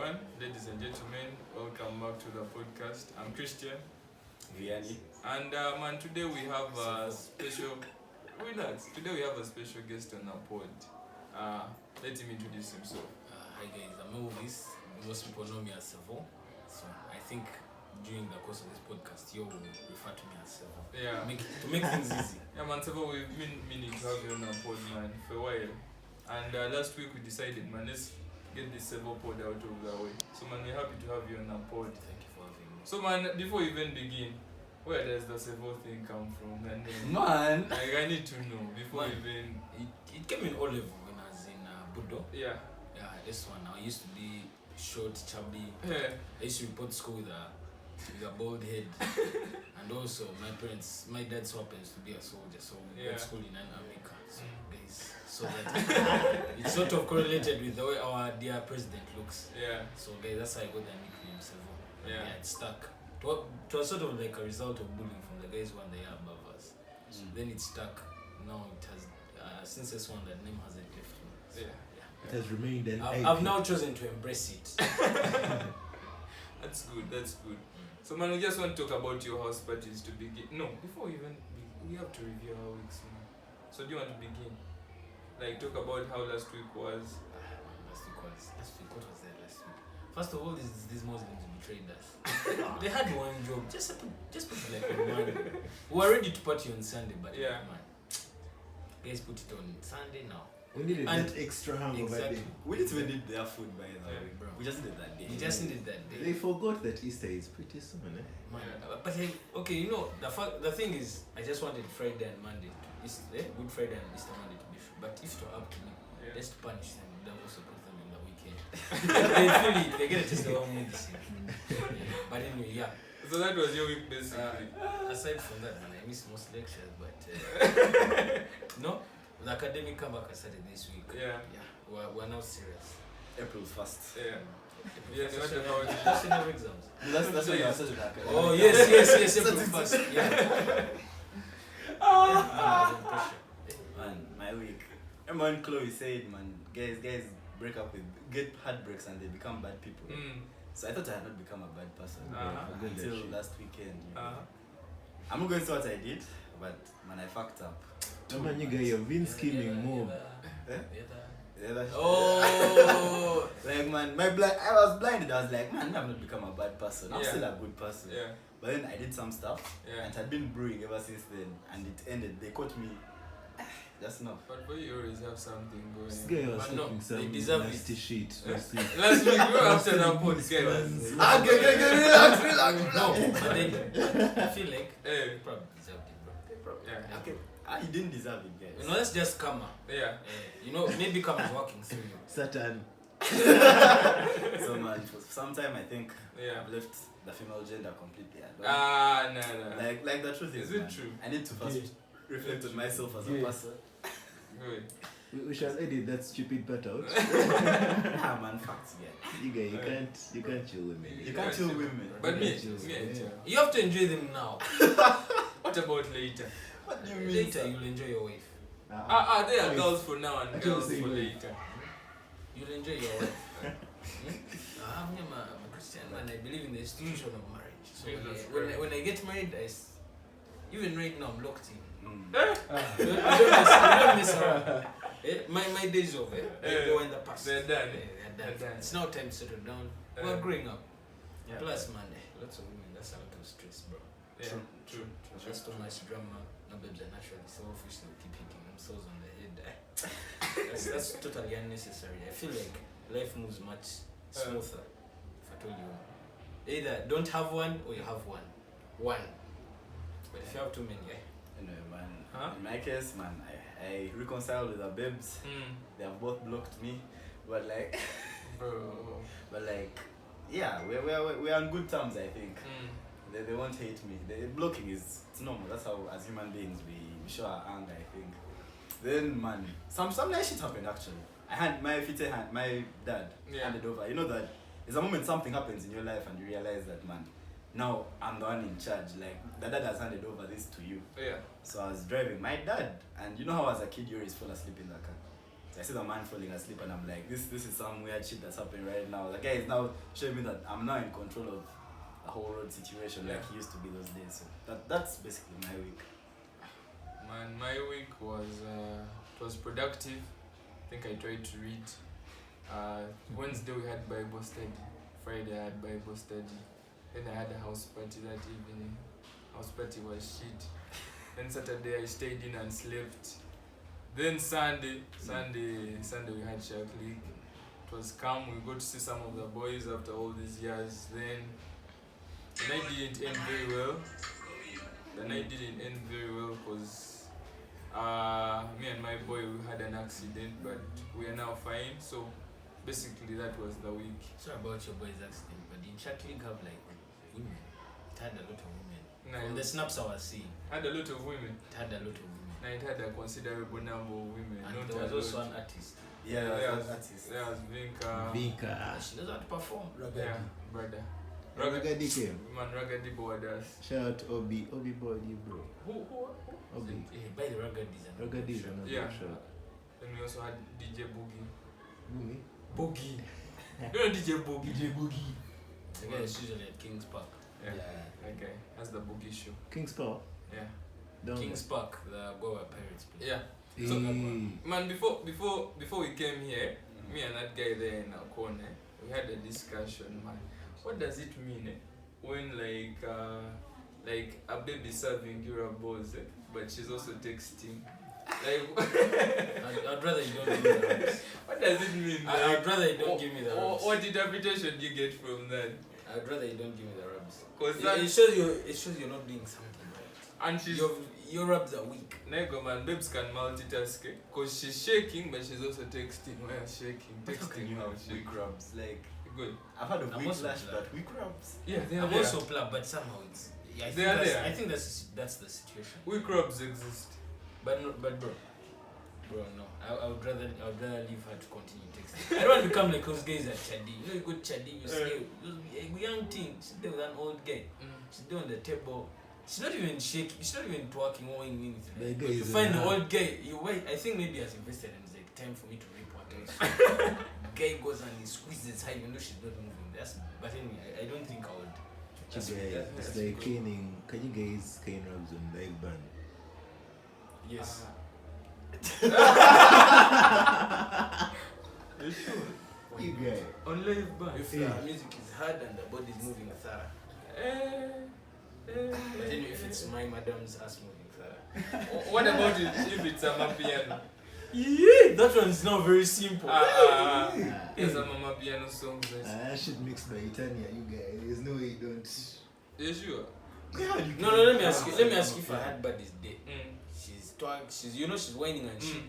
everyone, ladies and gentlemen. Welcome back to the podcast. I'm Christian. Vianney. And man, today we have a special. Relax. Today we have a special guest on our pod. Let him introduce himself. Hi guys, I'm Elvis. Most people know me as Sevo. So I think during the course of this podcast, you will refer to me as Sevo. Yeah. To make things easy. Yeah, man, Sevo, we've been meaning to have you on our pod, man, for a while. And last week we decided, man, let's get this Sevo pod out of the way. So, man, we're happy to have you on our pod. Thank you for having me. So, man, before we even begin, where does the Sevo thing come from? And Man! like, I need to know before Man. even. It came in O level when I was in Budo. Yeah. Yeah, this one. I used to be short, chubby. Yeah. I used to report to school with a bald head. And also, my dad so happens to be a soldier, so we went to school in America. So, guys, so that it's sort of correlated with the way our dear president looks. Yeah. So, guys, that's how I got the nickname Sevo. Yeah. It stuck. It was sort of like a result of bullying from the guys 1 year above us. So then it stuck. Now it has, since this one, that name hasn't left me. So, Yeah. It has remained an I've now chosen to embrace it. That's good. That's good. So, man, we just want to talk about your house parties to begin. No, before we even we have to review our weeks, man. So, do you want to begin? Like, talk about how last week was. Last week, what was that last week? First of all, these Muslims betrayed us. They had one job. Just put it like on Monday. We were ready to party on Sunday, but Yeah. man, guys put it on Sunday now. We needed And- that extra hangover Exactly. day. We didn't even need their food by the Yeah, way. bro. We just needed that day. We just needed that day. They forgot that Easter is pretty soon, eh? Man, Yeah. but okay, you know, the thing is, I just wanted Friday and Monday to Good Friday and Easter Monday to be free. But if it were up to me, Yeah. just to punish them, then also put them in the weekend. They feel it, they get a taste of our medicine. But anyway, yeah. So that was your week, basically. Aside from that, man, I miss most lectures, but no, the academic comeback I started this week. Yeah. We're now serious. April 1st. Yeah. Yeah, what about it? National exams. That's what you said with academic. Oh yes, April 1st. Yeah. Man, my week. Remember when Chloe said, man, guys break up get heartbreaks and they become bad people. So I thought I had not become a bad person until last weekend. I'm not going to say what I did, but man, I fucked up. No, man, you guys, you've been scheming more. Oh, Like man, I was blinded. I was like, man, I've not become a bad person. I'm Yeah. still a good person. Yeah. But then I did some stuff, Yeah. and it had been brewing ever since then, and it ended. They caught me just enough. But for you always have something going. This guy was Man, no, talking they some deserve nasty shit. Last week, we were after the pod, guys. Relax. no, but then I feel like Hey. they probably deserved it, bro. Yeah. Okay. He didn't deserve it, guys. You know, that's just karma. Yeah. You know, maybe karma is working through you. Satan. So man, for some time I think Yeah. I've left the female gender completely. No. Like the truth Is is, it man, true? I need to first reflect on myself as a Yeah. person. Good. We shall edit that stupid part out. Man, facts, yeah. You guys, you can't chill with me. You can't chill women. But me, Yeah. You have to enjoy them now. what about later? What do you mean? Later, sir? you'll enjoy your wife. There are Wait. girls for now and I girls don't say for no. later. You'll enjoy your wife. I'm a Christian and I believe in the institution of marriage. So Yeah, that's when I get married, even right now I'm locked in. Mm. I don't mess around. My days over. They were in the past. They're done. They're done. They're done. It's now time to settle down. Uh, We're growing up. Yeah. Plus, man, lots of women. That's a lot of stress, bro. Yeah. True. Just too much drama. No babes are naturally selfish. They'll keep hitting themselves on the head. That's totally unnecessary. I feel like life moves much smoother. If I told you, either don't have one or you have one. But if you have too many, Anyway, man. Huh? In my case, man, I reconciled with the babes. They have both blocked me, but like, yeah, we're on good terms. I think they won't hate me. The blocking it's normal. That's how, as human beings, we show our anger. I think. Then, man, some nice shit happened actually. I had my dad handed over. You know that there's a moment something happens in your life and you realize that, man, now I'm the one in charge. Like the dad has handed over this to you. Yeah. So I was driving my dad, and you know how as a kid you always fall asleep in the car. I see the man falling asleep, and I'm like, this is some weird shit that's happening right now. The guy is now showing me that I'm now in control of a whole road situation like he used to be those days. So that's basically my week. Man, my week was productive. I think I tried to read. Wednesday we had Bible study. Friday I had Bible study. Then I had a house party that evening. House party was shit. Then Saturday I stayed in and slept. Then Sunday we had Chap. It was calm. We got to see some of the boys after all these years. Then the night didn't end very well. Because me and my boy, we had an accident, but we are now fine. So basically that was the week. Sorry about your boy's accident, but did Chap have like women? It had a lot of women. From the snaps I was seeing. Had a lot of women. It had a lot of women. Now it had a considerable number of women. And not there was a also lot. an artist. Yeah, there was artist. Vinka. She knows how to perform. Yeah, brother. Ragadi came. Man, Ragadi Borders. Shout out Obi boy, bro. Who? Obi. By the Ragadis. Ragadi is another Yeah. shout. Then we also had DJ Boogie. Boogie. Boogie. You know DJ Boogie? DJ Boogie. The guy is usually at King's Park. Yeah. Okay. That's the Boogie show. King's Power. Yeah. Down King's Park, the Goa Pirates play. Yeah. there. So, Hey. man, before we came here, me and that guy there in our corner, we had a discussion, man. What does it mean when like a baby serving you a balls, but she's also texting? Like, I'd rather you don't give me the rubs. what does it mean? I'd rather you don't give me the rubs. What interpretation do you get from that? I'd rather you don't give me the rubs. Cause It shows you're not doing something right. and she's Your rubs are weak. Nego man, babes can multitask because she's shaking, but she's also texting while shaking. How can Texting you while have shaking. weak rubs? Like, Good. I've heard of I'm weak also lash, black. but weak rubs. Yeah, they're I'm there. also plump, but somehow it's. Yeah, I They think are that's, there. I think that's the situation. Weak rubs exist. But bro, no. I would rather leave her to continue texting. I don't want to become like those guys at Chadi. You know, you go to Chadi, you see a young thing. She's there with an old guy. She's there on the table. She's not even shaking. She's not even twerking or anything. The guy But you is find in the her. old guy. You wait. I think maybe has invested and it's like time for me to report her. Guy goes and he squeezes her even though she's not moving. But anyway, I don't think I would. It's that's like good. caning. Can you guys cane rubs on live band? Yes. You sure? You guys. On live band. If Yeah. music is hard and the body is moving, Sarah. But anyway, if it's my madam's ass moving, Sarah. What about it if it's a mama piano? Yeah, that one's not very simple. There's a mama piano song. That shit mixed by Itania, you guys. There's no way you don't. You sure? No, let me ask you. Let me ask you if I had buddy's day. Mm. She's whining and shit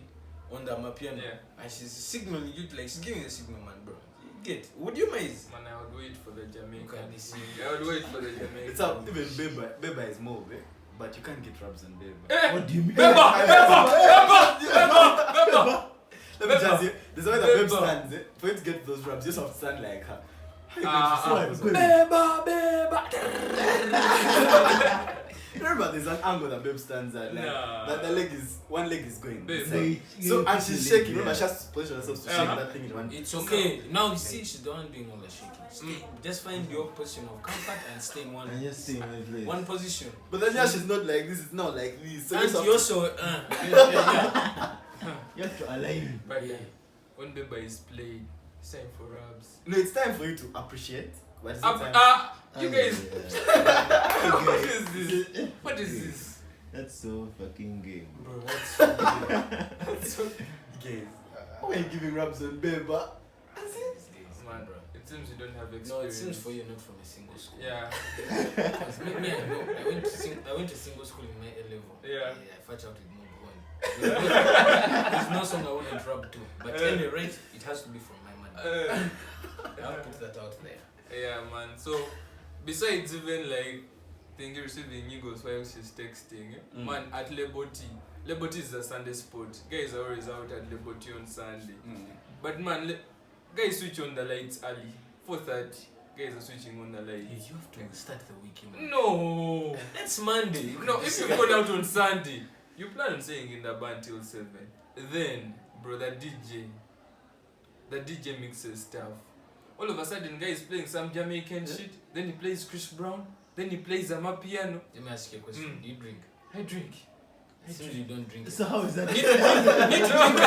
on the mapiano. Yeah. And she's signaling you like she's giving the signal, man, bro. You get? Would you mind? Man, I would wait for the Jamaican. Look at this. I would wait for the Jamaican. It's up. Even Beba is more, but you can't get rubs on Beba. What do you mean? Beba! Let me just say, there's a way that Beba Beba. stands. For you to get those rubs, you just have to stand like her. Remember, there's an angle that Babe stands at. Like, Nah. that one leg is going. Babe. inside. So, and she's shaking. Remember, she has to position herself to shake Uh-huh. that thing in one. It's okay. Now you see she's the one doing all the shaking. Just find your position of comfort and stay in one And just stay in one place. one position. But then, yeah, she's not like this. It's not like this. So And you you just have also You have to align. But Yeah. when Beba is played, it's time for rubs. no, it's time for you to appreciate. But it's not time. You guys, what What is this? What is this? That's so fucking gay. bro, that's so Guys, why are you giving rubs on Beba? Man, bro. it seems you don't have experience. No, it seems for you not from a single school. Yeah. Because me, I know. I went to single school in my A level. Yeah. I fetch out with Mogo one. There's no song I wouldn't rap to. But anyway, it has to be from my mother. I'll put that out there. Yeah, man. So, besides even like thinking receiving Nigos while she's texting, man, at Leboti is a Sunday sport. Guys are always out at Leboti on Sunday. But man, guys switch on the lights early. 4:30. Guys are switching on the lights. You have to start the weekend. No. That's Monday. No, if you've gone out on Sunday, you plan on staying in the band till 7. Then, bro, the DJ mixes stuff. All of a sudden, guy is playing some Jamaican shit. Then he plays Chris Brown. Then he plays piano. Let me ask you a question. Do you drink? I drink. It seems you don't drink. So how is that? You need to drink.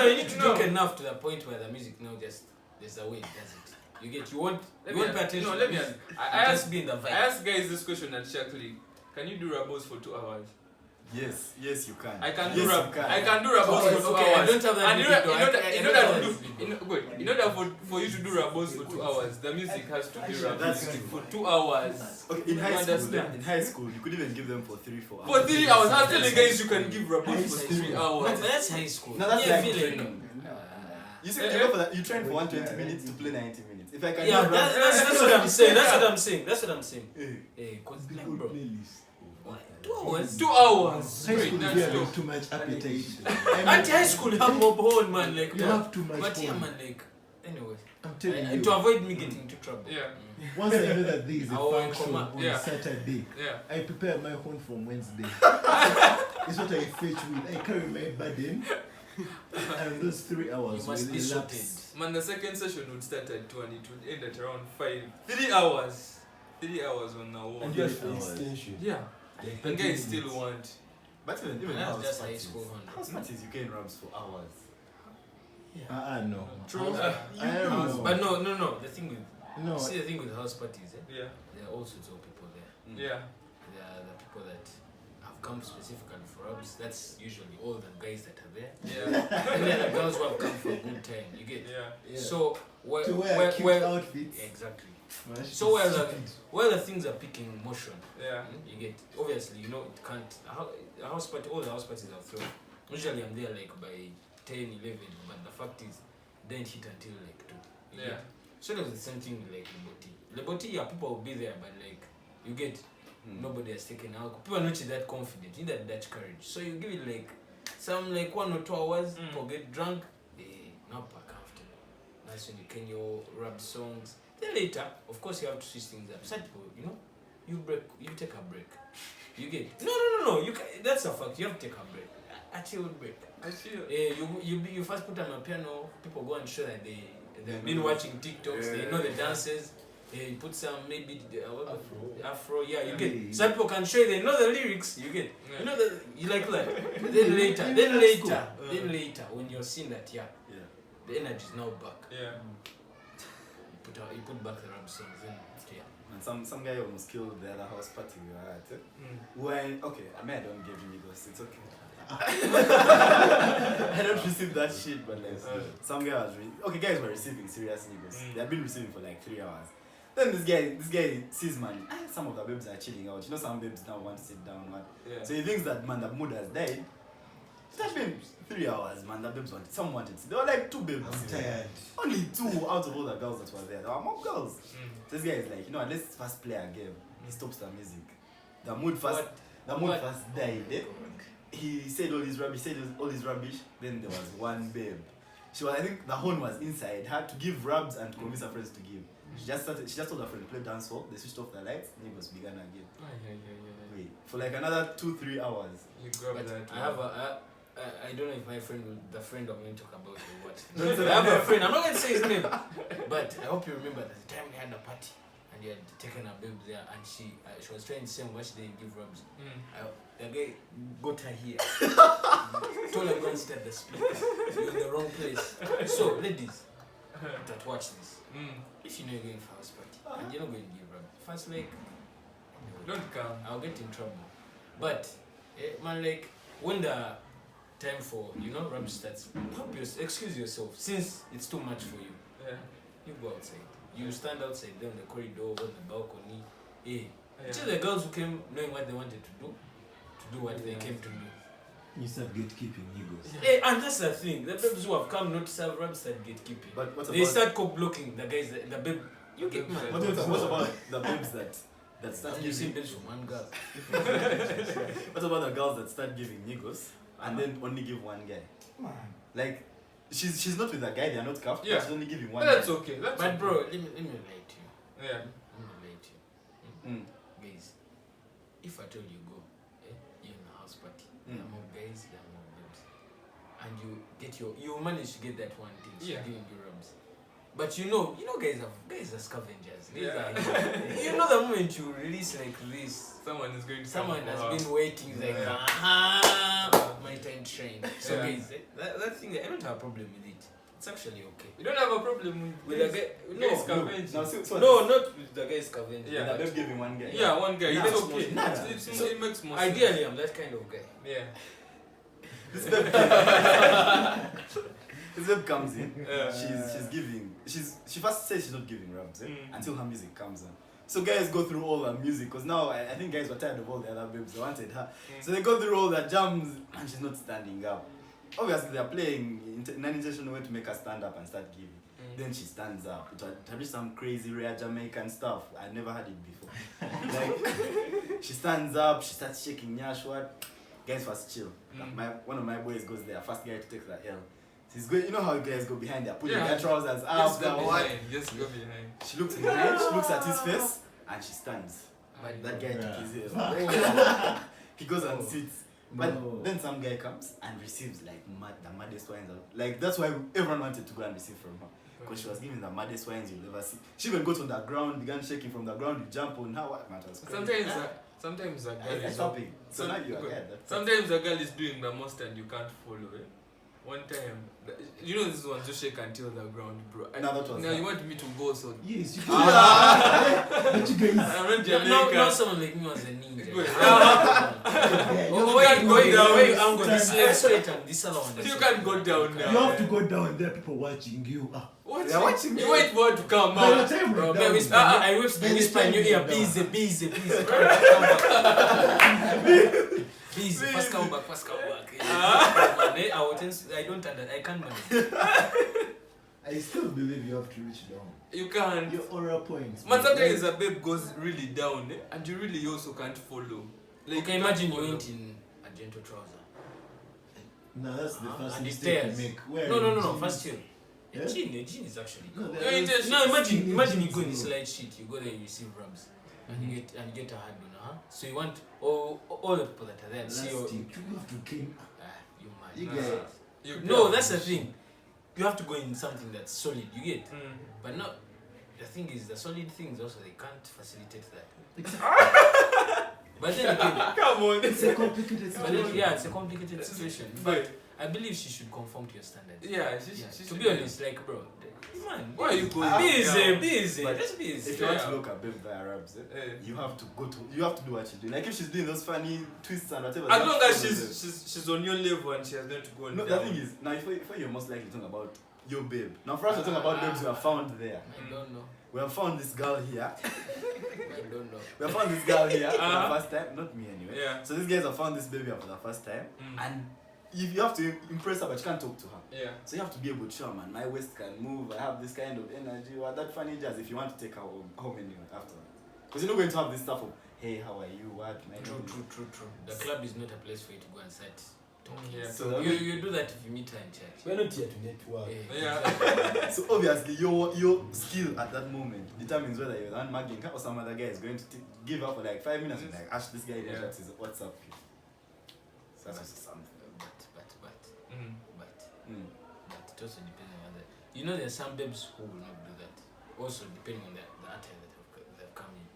You need to drink enough to the point where the music now just there's a way it does it. You get you won't pay attention. No, let me ask. I just be in the vibe. I asked guys this question at Shark League. Can you do rabos for 2 hours? Yes, you can. I can Yes, do you rabos. can. I can do rabos for 2 okay, I hours. don't have that And video, in order for you to do rabos for 2 hours, the music has to be rabos That's true. for 2 hours. Okay, in You high school, understand? you could even give them for 3-4 hours. For 3 hours, I'm telling guys you can give rabos for 3 No, hours. but that's high school. No, that's yeah, like I feel training. You see, you go for that. You train for 120 minutes to play 90 minutes. If I can, Yeah, do that's what I'm saying. That's what I'm saying. Hey, cause like, bro, Playlist. 2 hours. 2 hours High straight. school, That's you have dope. too much appetite. At high school, you have more bone, man. Like, You have too much but yeah, fun. man. Like, anyway, I'm telling you. to avoid me getting into trouble. Yeah. Once I know that there is a I will function come on Yeah. Saturday, Yeah. I prepare my phone from Wednesday. It's what I fetch with. I carry my burden, and those 3 hours You must will be elapse. Man, the second session would start at 2 and it would end at around 5. 3 hours. 3 hours on a walk. And Just yes, for hours. extension. Yeah. And guys still want. But even That's house just high parties. school, man. House parties, you can rubs for hours. No. True. I don't know. But no. The thing with No. see the thing with house parties, Yeah. there are all sorts of people there. Yeah. There are the people that have come specifically for rubs. That's usually all the guys that are there. Yeah. And then the girls who have come for a good time. You get. Yeah. So To wear cute outfits. exactly. Man, So where the stupid. where the things are picking motion. Yeah. You get obviously you know it can't a house party all the house parties are thrown. Usually I'm there like by 10, 11, but the fact is don't hit until like 2. You Yeah. get? Sort of the same thing with like Leboti, yeah, people will be there, but like you get nobody has taken alcohol. People are not that confident, you need that courage. So you give it like some like 1 or 2 hours, people get drunk, not comfortable. That's when you can your rap songs. Then later, of course you have to switch things up. Some people, you know, you take a break. You get no. You can, that's a fact. You have to take a break. A chill break. I feel. You first put on a piano. People go and show that they've been watching TikToks. They know the dances. You put some maybe Afro. Yeah, you get. Some people can show you they know the lyrics. You get. You know that you like that. Then later, when you're seeing that, the energy is now back. Yeah. You put back the rap songs. Then And some guy almost killed the other house party we were at. When I don't give you ghosts, it's okay. I don't receive that shit, but like some guy was guys were receiving serious niggas. They have been receiving for like 3 hours. Then this guy sees man, some of the babes are chilling out. You know some babes now want to sit down, man. Yeah. So he thinks that man the mood has died. It has been 3 hours, man. The babes wanted. Some wanted. There were like 2 babes. I'm tired. Only 2 out of all the girls that were there. There were more girls. This guy is like, let's first play a game. He stops the music. The mood first died. He said all his rubbish. Then there was one babe. I think the horn was inside. Had to give rubs and to convince her friends to give. She just told her friend to play dance hall. They switched off the lights. Neighbors began again. Wait, for like another 2-3 hours. You grab but that. I don't know if my friend the friend I'm going to talk about or what. I have a friend, I'm not going to say his name, but I hope you remember that the time we had a party and he had taken a babe there and she was trying to say how much they give rubs. The guy got her here, told her to go and sit at the speaker. You're in the wrong place. So, ladies that watch this, if you know you're going for a house party and you're not going to give rubs, first like, Don't come. I'll get in trouble. But, man, like, when the time for rubbish starts, excuse yourself since it's too much for you. Yeah. You go outside. You stand outside there on the corridor, on the balcony. Yeah. Just the girls who came knowing what they wanted to do what they came to do. You start gatekeeping egos. And that's the thing. The babes who have come not to serve rubs start gatekeeping. But what they about start co-blocking the guys, the babe. You get mad. what about the babes that start And you see giving? babes from one girl. What about the girls that start giving niggas and then only give one guy? Man. Like she's not with a guy, they are not cuffed, Yeah. but she's only giving one But that's guy. okay. That's But okay. bro, let me lie to you. Yeah. Let me lie to you. Guys, if I told you go, you're in a house party, there are more guys, there are more babes. and you manage to get that one thing. She's Yeah. giving you rubs. But you know, guys are scavengers. Guys Yeah. are, you know, the moment you release like this, Someone is going to someone come has for her. been waiting. It's like, Yeah. my time train. So Yeah. guys, that thing, I don't have a problem with it. It's actually okay. You don't have a problem With with the guy, guys no, scavenging. Now, so no, not with the guy scavenging. Yeah. They're giving one guy. Yeah, one guy. Nah, It's it's okay. not- It makes more sense. Ideally, I'm that kind of guy. Yeah. This babe comes in. She's giving. She first says she's not giving rubs until her music comes on. So guys go through all her music because now I think guys were tired of all the other babes. They wanted her. So they go through all the jams and she's not standing up. Obviously they're playing in an intentional way to make her stand up and start giving. Then she stands up. It was some crazy rare Jamaican stuff. I never had it before. Like she stands up, she starts shaking Nyash what. Guys first chill. One of my boys goes there, first guy to take the L. He's going, you know how guys go behind there, putting their trousers up, Just their go what. behind. Just go behind. She looks behind, she looks at his face, and she stands. That guy took his L. He goes and sits. But then some guy comes and receives like the maddest wines. Like that's why everyone wanted to go and receive from her. Because she was giving the maddest wines you'll ever see. She even got on the ground, began shaking from the ground, you jump on her, what matters? Sometimes a girl It's is stopping. So now you are dead. Sometimes a girl is doing the most and you can't follow it. One time, you know this one just shake until the ground, bro. No, that was now you want me to go so. Yes, you But you guys. I'm not Jamaican. No, someone like me was a ninja. You can't go down now. You have to go down there, people watching you. What? They're watching You wait for it to come By the out. time Bro, we're man, down, whisper, I whisper in your ear, busy. Please, first come back. I can't manage. I still believe you have to reach down. You can't. Your aura points. Man, sometimes a babe goes really down, and you really also can't follow. Like, Okay, imagine you went in a gentle trouser. No, that's the first And it mistake tears. you make. Where No, jeans- first chill. Yeah? A jean is actually No, good. there Your is- intention- No, imagine you jeans go in is this light sheet, you go there, you receive rubs, and you get a hard one, So you want all the people that are there to see your. Plastic. You have to clean. You You man. get You No, can't. that's the thing. You have to go in something that's solid. You get, but not. The thing is, the solid things also they can't facilitate that. But then again, Come on. It's a complicated but situation. yeah, it's a complicated situation. But I believe she should conform to your standards. Yeah, she To should be honest, like bro, man, Why are you going busy? But Just busy. If you want to look at babe via Arabs, you have to do what she's doing. Like if she's doing those funny twists and whatever. As you long have as to follow them. she's on your level and she has not to go No, down. the thing is, now if you're most likely talking about your babe. Now for us, we're talking about babes who are found there. I don't know. We have found this girl here. I don't know. We have found this girl here for the first time. Not me anyway. Yeah. So these guys have found this baby here for the first time. And if you have to impress her, but you can't talk to her. Yeah. So you have to be able to show her, man, my waist can move, I have this kind of energy, or that funny jazz if you want to take her home anyway afterwards. Because you're not going to have this stuff of, hey, how are you, what, my True. The club is not a place for you to go and sit talking. Yeah. So, You do that if you meet her in church. We're not here to network. Yeah. so obviously your skill at that moment determines whether you're the one mugging her or some other guy is going to give her for like 5 minutes and like, Ash, this guy Yeah. knows what's up. So that's just something. But Mm. it also depends on other. You know, there's some babes who will not do that. Also, depending on the attire that they've come in.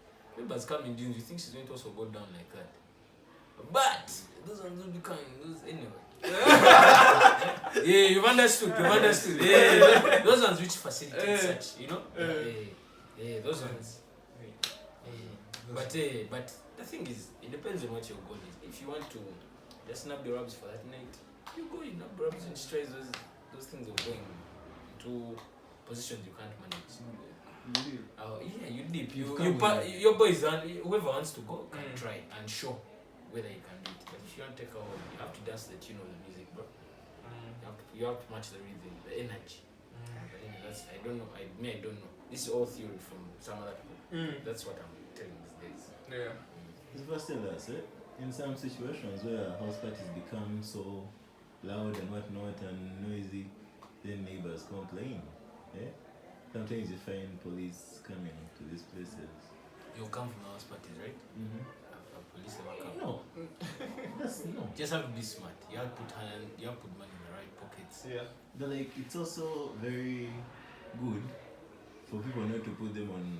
Babe has come in jeans, you think she's going to also go down like that. But those ones will be coming, those anyway. Yeah, you've understood. Yeah, those ones which facilitate such, you know. Yeah, those ones. But the thing is, it depends on what your goal is. If you want to just snap the rubs for that night, you go in nab the rubs and try those things of going to positions you can't manage. Yeah, you dip. Your boys, whoever wants to go can try and show whether you can do it. But if you want to take out, you have to dance that you know the music, bro. You have to match the rhythm, the energy. But anyway, I don't know. I don't know. This is all theory from some other people. That's what I'm telling these days. Yeah. It's first tell us, in some situations where house parties become so loud and whatnot and noisy, then neighbors complain. Sometimes you find police coming to these places. You come from house parties, right? Mm-hmm. I've police ever come. No. That's no. Just have to be smart. You have to put money in the right pockets. Yeah. But like, it's also very good for people not to put them on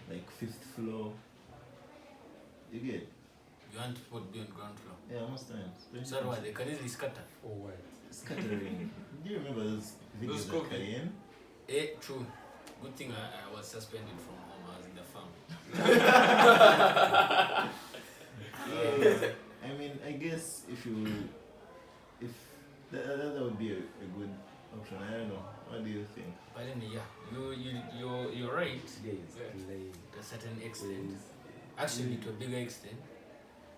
like 5th floor. You get? You want people to be on ground floor. Yeah, most times. So why they can easily scatter. For what? Scattering. Do you remember those videos Those at Cayenne? True. Good thing I was suspended from home. I was in the farm. I mean, I guess if that would be a good option. I don't know. What do you think? But then you're right Yes. Yeah. to a certain extent. Actually, to a bigger extent,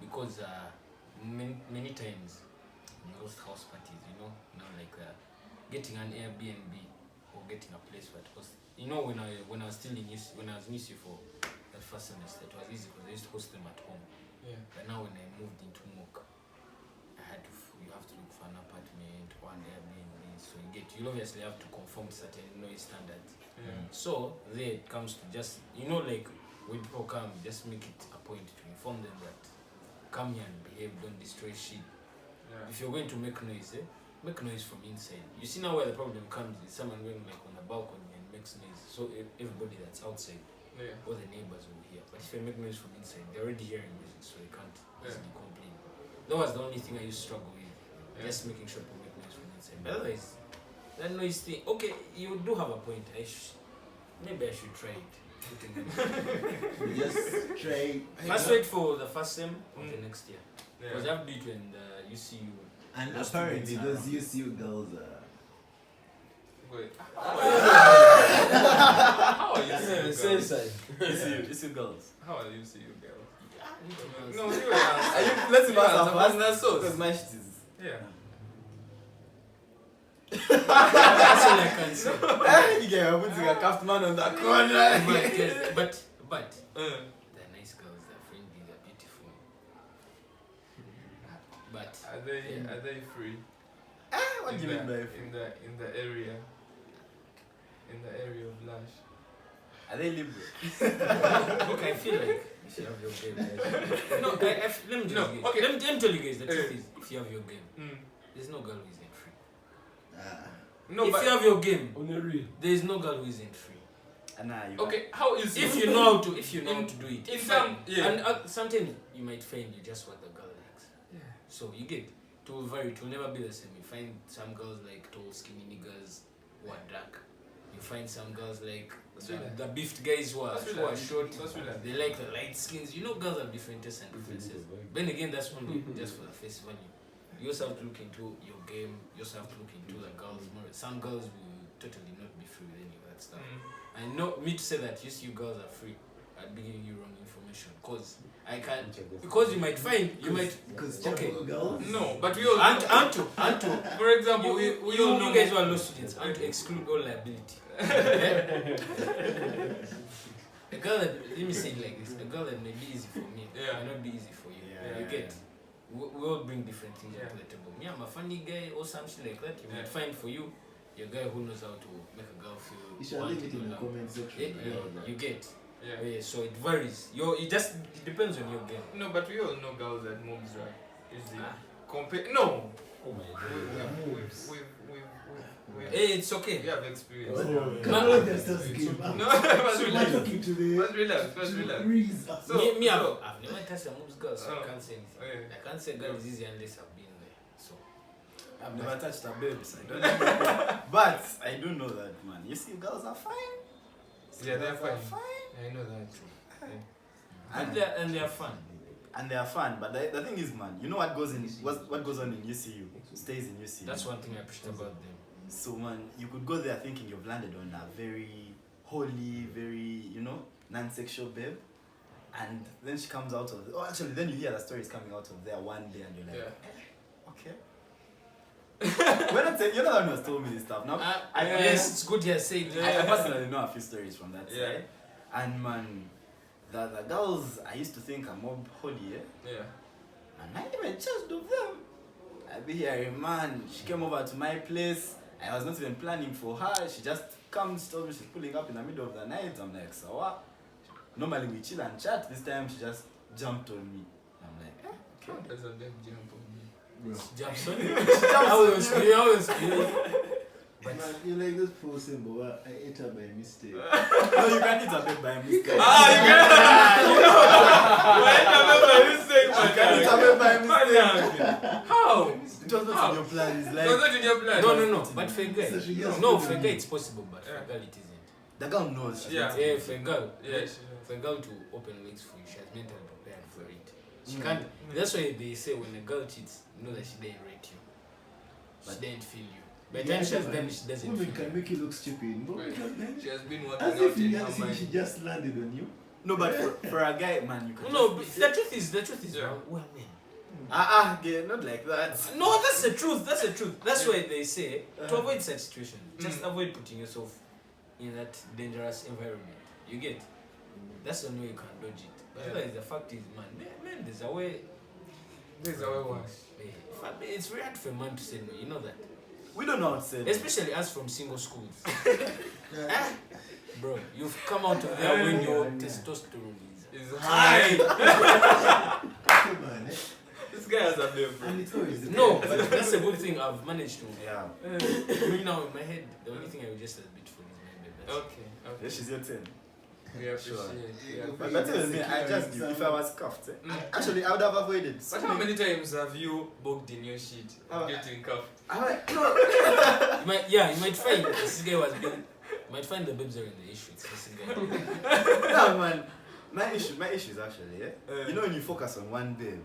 because many times in most house parties, now like getting an Airbnb or getting a place for it. Because when I was still in when I was in UC for that first semester, it was easy because I used to host them at home. Yeah. But now when I moved into MOOC, you have to look for an apartment or an Airbnb. So you obviously have to conform to certain noise standards. Yeah. So there it comes to just like when people come, just make it a point to inform them that come here and behave, don't destroy shit. Yeah. If you're going to make noise, make noise from inside. You see now where the problem comes is someone going like on a balcony and makes noise, so everybody that's outside, Yeah. all the neighbors will hear. But if you make noise from inside, they're already hearing music, so they can't easily complain. That was the only thing I used to struggle with, Yeah. just making sure people make noise from inside. But otherwise, that noise thing, okay, you do have a point. Maybe I should try it. Just try. First wait for the first sem of the next year. Yeah. Because I have to do it when the UCU. And Most apparently, students those UCU girls are. Wait. Yeah, How are you same girls? side. It's you girls. How are you see you girls? No, No, you answer. Let's You answer first. That's so. Because my shit is. Yeah. that's all I can say. You get putting a cuffed man on that corner. But Uh, they're nice girls, they're friendly, they're beautiful. But are they free? What do you mean by in the area? In the area of Lash. Are they liberal? look, I feel like if you have your game. No, let me tell you guys. okay. Let me tell you guys the truth is, if you have your game, Mm. there's no girl who isn't free. No, if but you have your game, On the real. there is no girl who isn't free. okay, how is If it? you know how to do it. in fine. some- yeah. And sometimes you might find you just what the girl likes. Yeah. So you get it will vary. It will never be the same. You find some girls like tall, skinny niggas who are dark. You find some girls like That's really- the beefed guys who are short. That's really- They like the light skins. Girls have different tastes and preferences. Then again, that's only just for the face value. You also have to look into your game. You also have to look into the girls more. Some girls will totally not be free with any of that stuff. Mm. And not me to say that you girls are free. I'd be giving you wrong information. Because you might find Because okay. girls. No, but we all Anto, for example, we all know you guys who are law students, and to exclude all liability. A girl that, let me say it like this, a girl that may be easy for me Yeah. might not be easy for you. Yeah. You get? We all bring different things Yeah. to the table. Me, I'm a funny guy or something like that. You might Yeah. find for you, you're a guy who knows how to make a girl feel You should leave it in the loved. comment section. Yeah, you get. Yeah. Yeah, so it varies. It depends on your game. No, but we all know girls that moves right. Is it Ah. compare? No. Oh my With, god. Hey, it's okay. we have experience. No, they're still scheme. No, but So relax. we're talking to the. But relax. But relax. Breeze. So, I've never touched a moves girl, so Oh. I can't say anything. Yeah. I can't say girl is easy unless I've been there. So I've never touched a babes. I don't know. But I do know that, man. You see, girls are fine. Yeah, they're Girls are fine. I know that. and they are fun. And they are fun. But the thing is, man, you know what goes on in UCU stays in UCU. That's one thing I appreciate about them. So, man, you could go there thinking you've landed on a very holy, very, non-sexual babe. And then she comes out of then you hear the stories coming out of there one day and you're like, Yeah. okay. We're not saying, you're not the one who has told me this stuff. Now, Yes, it's good you're saying I that. personally know a few stories from that Yeah. side. And, man, the girls I used to think are more holy, Yeah. and I even judged of them. I be hearing, man, she came over to my place. I was not even planning for her. She just comes, tells me she's pulling up in the middle of the night. I'm like, so what? Normally we chill and chat. This time she just jumped on me. I'm like, How does a babe jump on me? Bro. Jackson. She I jumps on you. was But man, you like this person, but I ate her by mistake. No, you can't eat a babe by mistake. You can't eat a babe by mistake. How? It was not in your plan. It's It like was not in your plan. No. But for a guy, So she just no, put for a it guy in. it's possible, but for a girl it isn't. the girl knows. She's Yeah. not- Yeah, for a girl, Yeah, for a girl to open legs for you, she has mentally prepared for it. She Mm. can't. That's why they say when a girl cheats, know that she didn't rate you. She But- didn't feel you. By the time she has done, she doesn't Women feel can you. make you look stupid. But She has been working as out if in you her just, she mind. just landed on you. No, but for a guy, man, you can. No, just- but the truth is, Yeah. well, man. Yeah, not like that. No, that's the truth. That's the truth. That's why they say to Uh-huh. avoid such situations, just Mm. avoid putting yourself in that dangerous environment. You get? That's the only way you can dodge it. But Yeah. otherwise, the fact is, man, there's a way. This is how it works. It's very hard for a man to say no. You know that, We don't know how to say. especially us from single schools. Bro, you've come out of there when your testosterone is It's high. Come on, eh? This guy has a babe, bro. And it's always the No, but that's a good thing. I've managed to. Yeah. Me now in my head, the only thing I will just admit for is my babe. That's Okay. Yeah, she's your 10. We appreciate Sure. it. Yeah. But that's what I mean. I just do. If I was cuffed, actually, I would have avoided. But how many times have you booked in your shit Oh, getting cuffed? No. you might find this guy was being. You might find the babes are in the issue. It's this guy. No, man. My issue is actually, you know when you focus on one babe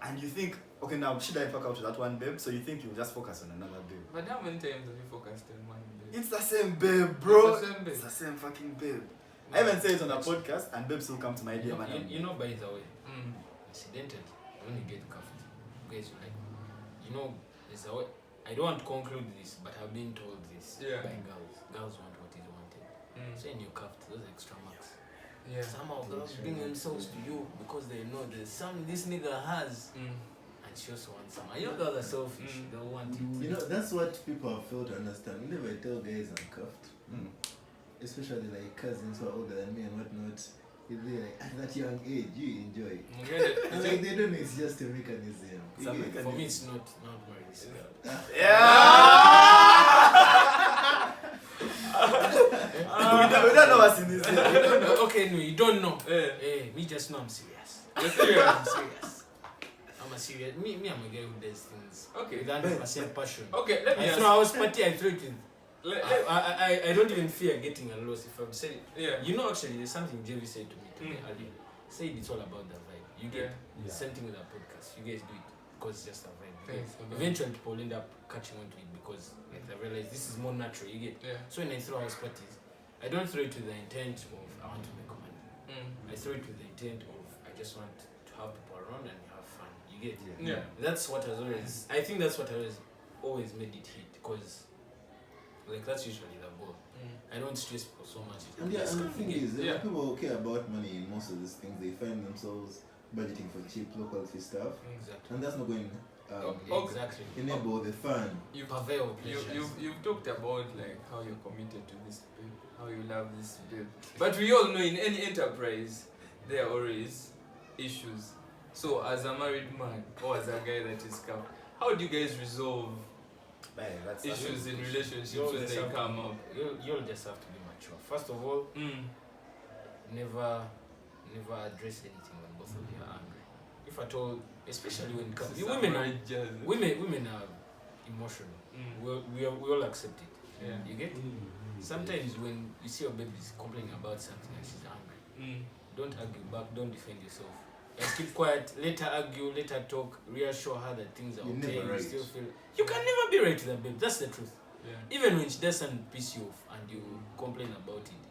and you think, okay, now should I fuck out to that one babe? So you think you'll just focus on another babe. But how many times have you focused on one babe? It's the same babe, bro. It's the same babe. It's the same fucking babe. I even say it on a podcast and babes will come to my DM and You know, by the way, Mm. incidentally, when you get cuffed, guys, you like, you know, there's a way. I don't want to conclude this, but I've been told this Yeah. by girls. Girls want what is wanted. Mm. So when you're cuffed, those extra marks. Yeah. Somehow girls bring themselves to you because they know there's some this nigga has, Mm. and she also wants some. And you know, girls are selfish. Mm. They want it. You know, that's what people have failed to understand. Whenever I tell guys I'm cuffed, especially like cousins who are older than me and whatnot, if they're like, at that young age, you enjoy it. You get it? And like, they don't know it's just a mechanism. It's a You get it? For me, it's not very this girl. We don't know what's in this. Okay, no, you don't know. Yeah. Hey, me just know I'm serious. You're serious? I'm serious. I'm a serious. Me, I'm a guy who does things Okay. with 100% passion. Okay, let me I ask. throw house party, I throw it with. Let- I don't even fear getting a loss if I'm saying. yeah. You know, actually, there's something Jerry said to me today Mm. earlier. Said it's all about the vibe. You get Yeah. the same thing with our podcast. You guys do it because it's just a vibe. You Thanks get- for that. Eventually, people end up catching on to it because like they realize this is more natural. You get. Yeah. So when I throw house parties, I don't throw it with the intent of I want to make money. Mm. I throw it with the intent of I just want to have people around and have fun. You get. Yeah. That's what has always. I think that's what has always made it hit because, like, that's usually the goal. Mm. I don't stress people so much. And yeah, Just and the come thing get- is, Yeah. when people care about money in most of these things, they find themselves budgeting for cheap local free stuff, exactly. and that's not going Okay. Exactly. enable the fun. You've, Purveil of you, pleasures. you've talked about like how you're committed to this babe, how you love this babe. But we all know in any enterprise there are always issues. So as a married man or as a guy that is cuffed, how do you guys resolve That's issues in relationships You'll when just they have come to- up? You'll just have to be mature. First of all, never address anything when both of you are angry. If at all, especially when it comes, women are emotional. We all accept it. Yeah. You get? Sometimes when you see your baby is complaining about something and she's angry, don't argue back, don't defend yourself. Just keep quiet, let her argue, let her talk, reassure her that things are You're okay. never You right. still feel you can never be right with a babe. That's the truth. Yeah. Even when she doesn't piss you off and you complain about it,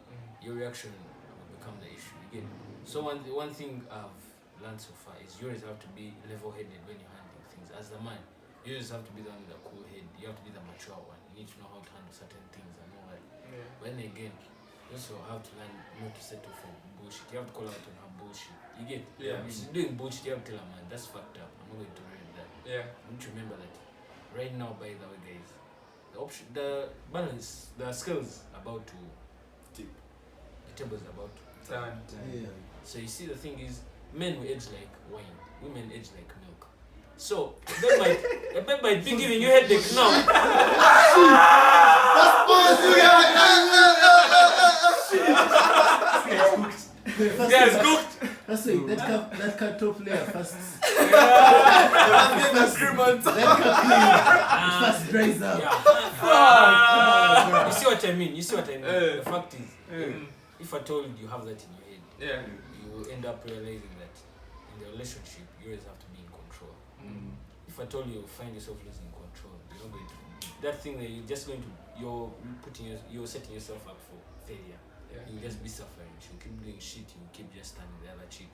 your reaction will become the issue. You get? So one thing I've learned so far is you always have to be level-headed when you're handling things. As the man, you always have to be the one with a cool head. You have to be the mature one. You need to know how to handle certain things and all that. Yeah. But then again, you also have to learn not to settle for bullshit. You have to call out on her bullshit. You get? Yeah. If she's doing bullshit, you have to tell her, man, that's fucked up. I'm not going to tolerate that. Yeah. You need to remember that right now, by the way, guys, the balance, the scales about to tip. The table's about to turn. Yeah. So you see, the thing is, men will age like wine, women age like milk. So a babe might be giving you headache now. Guys, cooked. That's it. That cat top layer first. First dries up. You see what I mean? The fact is, if I told you have that in your head, you end up realizing that in the relationship, you always have to be in control. If I told you find yourself losing control, you're not going to. That thing that you're just going to, you're setting yourself up for failure. You'll just be suffering. She'll keep doing shit. You'll keep just standing the other cheek.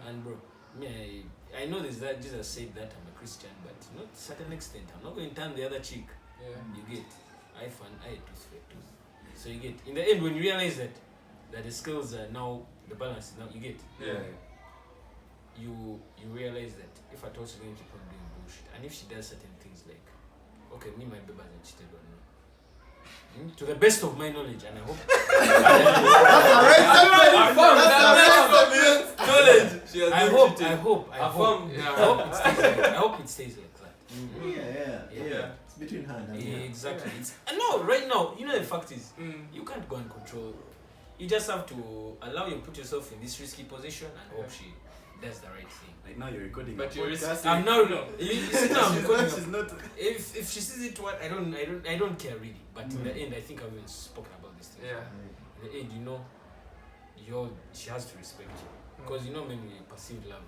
And bro, me, I know this that Jesus said that I'm a Christian, but not to a certain extent. I'm not going to turn the other cheek. You get eye for an eye, tooth for a tooth. So you get in the end when you realize that the skills are now the balance is now you get. You realize that if I told her going to keep on doing bullshit, and if she does certain things like, okay, me my baby hasn't cheated on me. To the best of my knowledge, and I hope. I hope it stays like that. Yeah. It's between her and her. Exactly. No, right now, you know the fact is, you can't go and control. You just have to allow you put yourself in this risky position and hope she does the right thing. Like now you're recording. But you're I'm now. You see now I'm recording. She's not. If she sees it, what I don't care really. But in the end, I think I've even spoken about this thing. In the end, she has to respect you because when we perceive love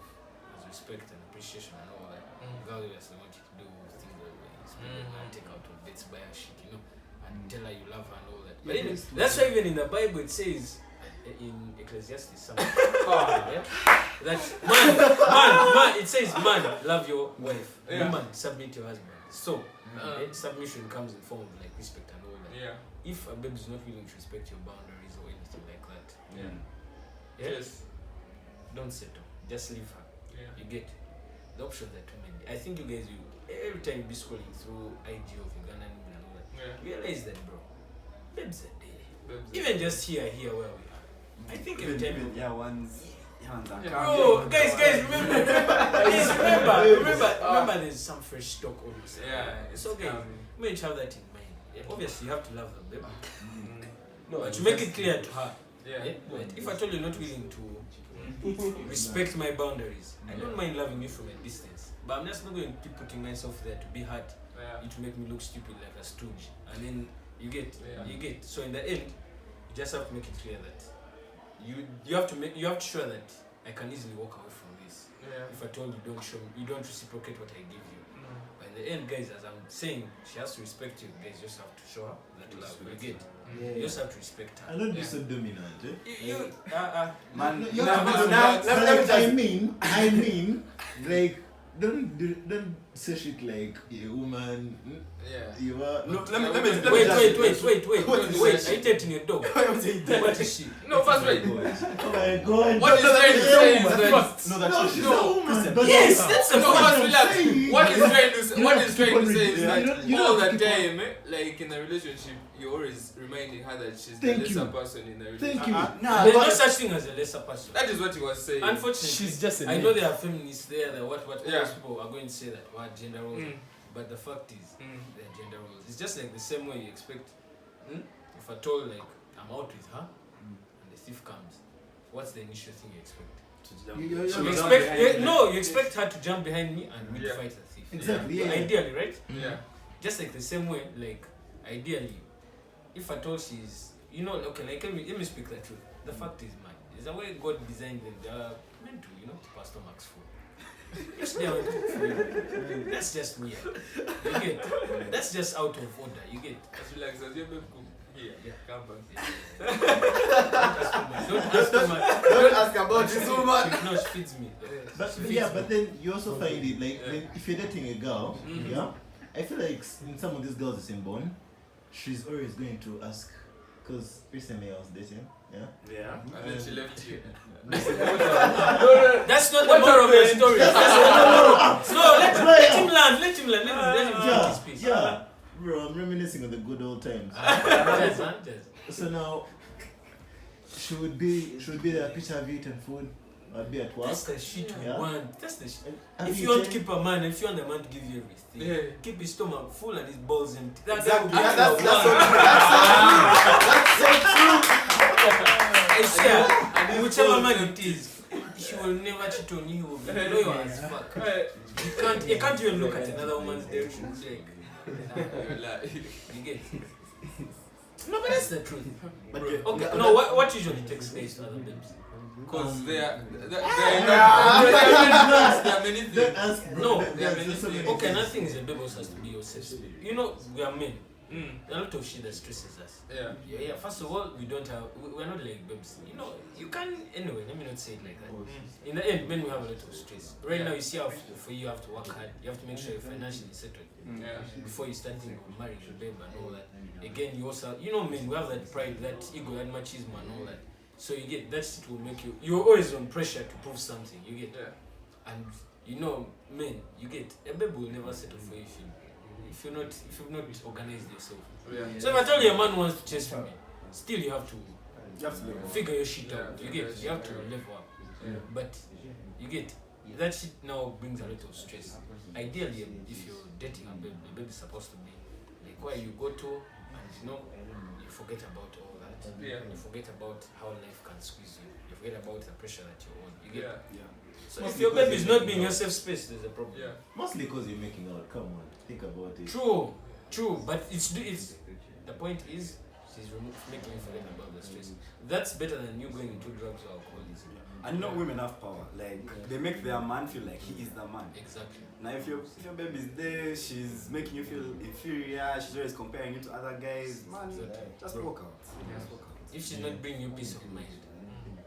as respect and appreciation and all that, regardless, I want you to do things that way, and take out of dates, buy her shit, and tell her you love her and all that. But anyway, that's why even in the Bible it says. In Ecclesiastes, that man, it says, man, love your wife, woman, submit to your husband. So, submission comes in form of like respect and all that. If a baby is not willing to respect your boundaries or anything like that, don't settle, just leave her. You get the option that women. I think you guys every time you be scrolling through IG of Ugandan women and all that, realize that, bro, babes are there. Even just here where we are. I think every time one's bro, guys, remember, there's some fresh stock always. So guys, make sure that in mind. Obviously, you have to love them, baby. But to make it clear to her, but if I told you not willing to respect my boundaries, I don't mind loving you from a distance. But I'm just not going to keep putting myself there to be hurt. You to make me look stupid like a stooge, and then you get. So in the end, you just have to make it clear that. You have to show that I can easily walk away from this. If I told you you don't reciprocate what I give you. But in the end, guys, as I'm saying, she has to respect you. Guys, just have to show her that love. You get. You just have to respect her. I don't be so dominant, I mean, like, don't say shit like a woman. You are. No, let me. Wait. Are you dating your dog? What is she? No, first wait. Oh my God. What is trying to say is that she's a woman. Yes, that's a first relax. What is trying to say is that all the keep time, like in a relationship, you're always reminding her that she's the lesser person in the relationship. Thank you. There's no such thing as a lesser person. That is what he was saying. Unfortunately, she's just I know there are feminists there that what Yeah. most people are going to say that what gender roles, but the fact is they're gender roles. It's just like the same way you expect. If I told like I'm out with her and the thief comes, what's the initial thing you expect? You expect her to jump behind me and we fight the thief. Exactly. Ideally, right? Just like the same way, like ideally, if I told she's, okay, like let me speak the truth. The fact is, man, it's the way God designed them. They are meant to, to pass stomachs full. That's just weird. You get? That's just out of order. You get? Just relax. As your babe cook here. Come back. Don't ask about this woman. No, she feeds me. But then you also find it like if you're dating a girl, I feel like in some of these girls the same bone, she's always going to ask. Because recently I was dating, and then she left you. That's not the moral of the story. Let him land. Let him finish his piece. Bro, I'm reminiscing of the good old times. So now she would be there, picture of eating food. I'd be at work. That's the shit we Yeah. want. That's the shit. Have If you you want to checked- keep a man, if you want a man to give you everything, keep his stomach full and his balls empty. That guy will Exactly. give Yeah, you that's a so true. I swear, whichever man it is, he will never cheat on you. He will be loyal as fuck. You can't even look at another woman's direction. Like, you get. No, but that's the truth. But Okay, no, what usually takes place to other babes? Because there are many Don't things. ask, bro. No. There's so many Okay, things. another thing is a babe also has to be your safe space. You know, we are men. Mm. There are a lot of shit that stresses us. Yeah. Yeah, first of all, we're not like babes. You know, you can, anyway, let me not say it like that. In the end, men, we have a lot of stress. Right now, you see how for you have to work hard. You have to make sure you're financially settled. Yeah. Before you start thinking of marriage, your babe and all that. Again, you also, you know, men, we have that pride, that ego, that machismo and all that. So you get, that shit will make you're always on pressure to prove something. You get, and you know, men, you get, a babe will never settle for you if you've not organized yourself. Yeah. So if I tell you a man wants to chase me, still you have to level. figure your shit out. Yeah, You have to level up. Yeah. But you get, that shit now brings a lot of stress. Ideally, if you're dating a babe, the babe is supposed to be like where you go to, and you know, you forget about all that. Yeah. You forget about how life can squeeze you. You forget about the pressure that you're on. You get. Yeah. So Mostly if your babe because is you're not being making your out. safe space, there's a problem. Yeah. Mostly because you're making out. Come on, think about it. True, but it's the point is she's making you forget about the stress. That's better than you going into drugs or alcoholism. And you know, women have power. Like they make their man feel like he is the man. Exactly. Now, if your baby is there, she's making you feel inferior. She's always comparing you to other guys. Man, Exactly. just walk out. Just walk out. If she's not bringing you peace of mind,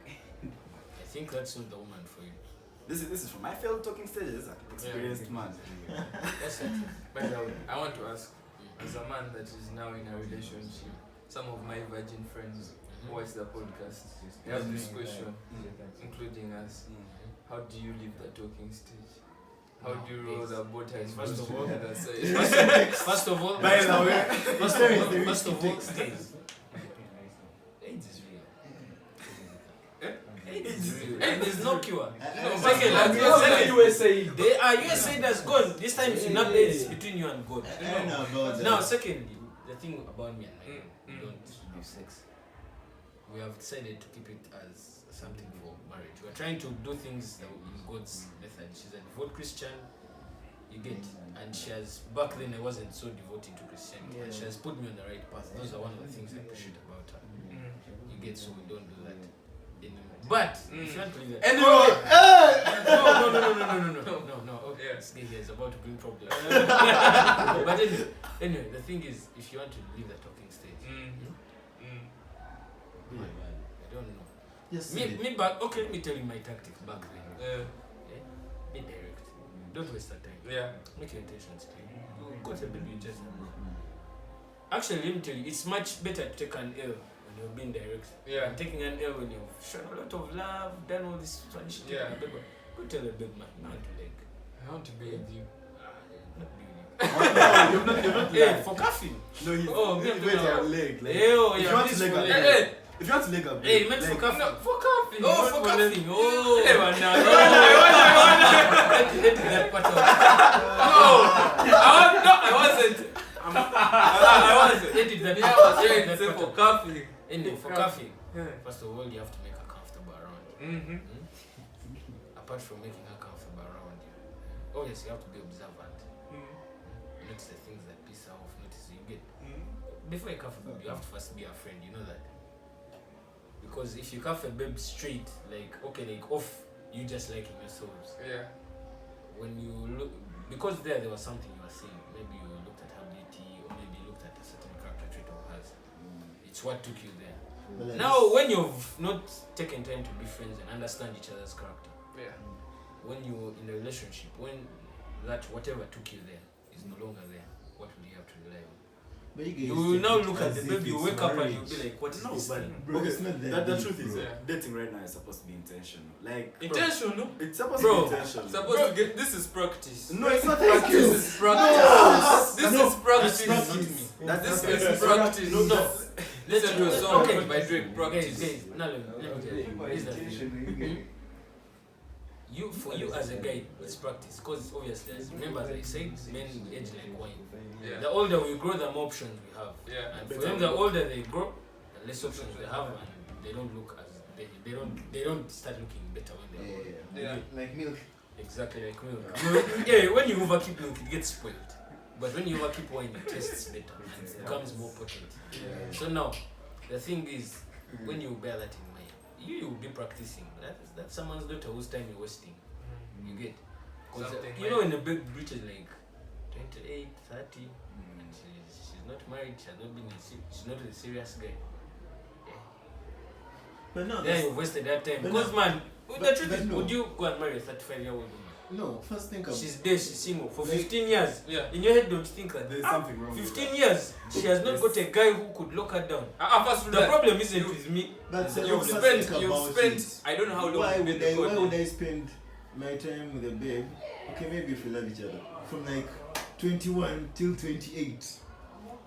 I think that's not the woman for you. This is from my failed talking stages. Experienced man. That's it. But I want to ask, as a man that is now in a relationship, some of my virgin friends who watch the podcast, they have this question, including us. How do you leave the talking stage? How do you roll the boat and First of all- the other side? First of all, By the way, first of all, stays. AIDS is real. AIDS is real. And there's no cure. Second, USA. they are USA that's gone. This time it's not AIDS between you and God. I don't know about that. Now, secondly, the thing about me and my girl, we Mm. don't do sex. We have decided to keep it as something for marriage. We're trying to do things that in God's method. She's a devout Christian, you get, and she has, back then I wasn't so devoted to Christianity, and she has put me on the right path. Those are one of the things I appreciate about her. You get, so we don't do that anymore. But if you want to leave that, no. Okay, Yeah. this guy here is about to bring problems. But anyway, the thing is, if you want to leave the talking stage, I don't know. Just Me back. Okay, let me tell you my tactics back then. Yeah. Be direct. Don't waste your time. Yeah. Make your intentions clear. You got a baby, you just. Actually, let me tell you, it's much better to take an L when you're being direct. Yeah. And taking an L when you've shown a lot of love, done all this fun shit. Yeah. Go tell the big man, not to like. I want to be with you. Not be with you've not you. Hey, for coffee. No, he's Oh, me, I'm wait doing your a- leg. Like, Hey, oh, if yeah, you want this to leg for up, leg. Hey, if you want to leg up, Hey, meant for like, coffee. no, for coffee. Oh, not for the- coffee. Oh. Hey, man, now. Let that part out. I wasn't. I wasn't. Edit that Yeah, I part. was Edit saying that for part out. coffee. Anyway, for coffee, Yeah. first of all, you have to make her comfortable around you. Mm-hmm. Apart from making her comfortable around you, obviously you have to be observant. Notice the things that piss her off. Notice you get. Before you cuff a babe, you have to first be a friend. You know that. Because if you cuff a babe straight, like okay, like off, you just liking yourselves. Yeah. When you look, because there was something you were saying. Maybe you looked at her beauty, or maybe you looked at a certain character trait of hers. It's what took you there. Well, Now, when you've not taken time to be friends and understand each other's character, Yeah. when you're in a relationship, when that whatever took you there is no longer there, what will you have to rely on? But you, You will now look at the baby, you wake up and you'll be like, what is No, this but thing? Bro, it's not that the deep, truth is, bro. dating right now is supposed to be intentional. Like, Intentional. it's supposed Bro. to be intentional. Supposed to get. This is practice. No, it's not This practice. is practice. This is practice. That's This is practice. No. Listen to a song Okay. by Drake. Guys, Practice. now let me tell you. Here's the thing. for you as a guy, it's practice. Because obviously, remember as I said, men age like wine. Yeah. The older we grow, the more options we have. Yeah. And for them, the older they grow, the less options they have, and they don't look as they don't start looking better when they're older. Yeah. Like milk. Exactly like milk. Yeah, when you overkeep milk, it gets spoiled. But when you overkeep wine, it tastes better and it becomes more potent. Yeah. So now, the thing is, when you bear that in mind, you will be practicing. That's someone's daughter whose time you're wasting. You get? 'Cause, Something you know, in the big British, like 28, 30, and she's not married, she's not a serious guy. But no, Then you've wasted that time. But Because, no, man, the truth but is, no. would you go and marry a 35-year-old woman? no. First think of She's there, she's single for Like- 15 years. Yeah. In your head, don't you think that There's something wrong. 15 years, she has not got a guy who could lock her down. First The problem isn't with me. But You've first spent, think you've about spent, it. I don't know how long Why you've would been I? Why recording. would I spend my time with a babe? Okay, maybe if we love each other from like 21 till 28.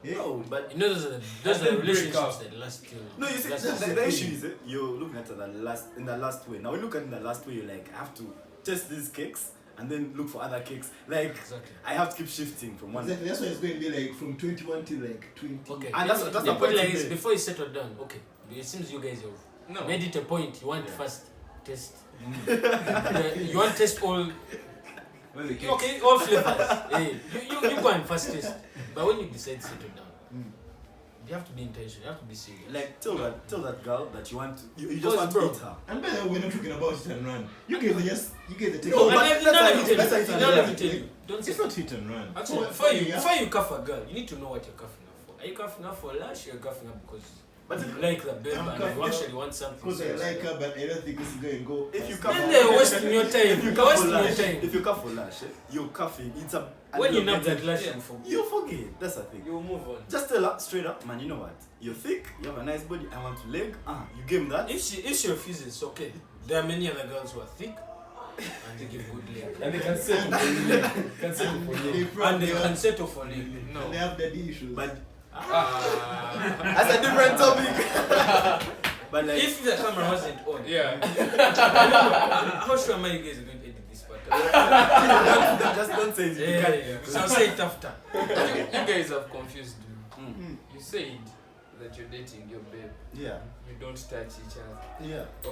Yeah. No, but You know, those are And the then break relationships up. that last till. no, you see, last that's the the issue thing. is you're looking at in the last way. Now we look at in the last way, you're like, I have to test these cakes and then look for other cakes. Like Exactly. I have to keep shifting from one. Exactly. That's why it's going to be like from 21 till like 20. Okay. And that's the the point point like you this made. before you settle down. Okay, it seems you guys have No. made it a point. You want first test. Mm. You want to test all. Well, the cake. Okay, all flavors. Hey, you go and first test. But when you decide to settle down, you have to be intentional. You have to be serious. Like tell that girl that you want to, you just Because, want bro, to eat her. And by the way, we're not talking about it and run. You guys are taking. No, And but let that's how me it- tell that's how you. it Now let is. me tell you. Don't say It's not hit and run. Actually, before you cuff a girl, you need to know what you're cuffing her for. Are you cuffing her for lash or you're cuffing her because But you if- like the babe I'm and cuffing you her actually want something Because I serious? like her, but I don't think it's going to go. If you fast. cuff Then her- they're wasting your time. if you You're cuff wasting for your lash, time. if you cuff for lash, you're cuffing. It's a and When you you're nab that getting- lash, yeah. you forget. you forget. That's the thing. You move on. Just tell her straight up, man. You know what? You're thick. You have a nice body. I want to leg. You give me that. If she refuses, okay. There are many other girls who are thick and they give good leg. And they can settle for you. Can settle for you. They And probably they have- can settle for leg. No. They have daddy issues. But Ah. that's a different topic. But like, If the camera wasn't on, Yeah. how sure am I you guys are going to edit this part? just don't say it. You Yeah, can't. yeah, yeah. So I'll say it after. You guys have confused me. Mm. You said that you're dating your babe. Yeah. You don't touch each other.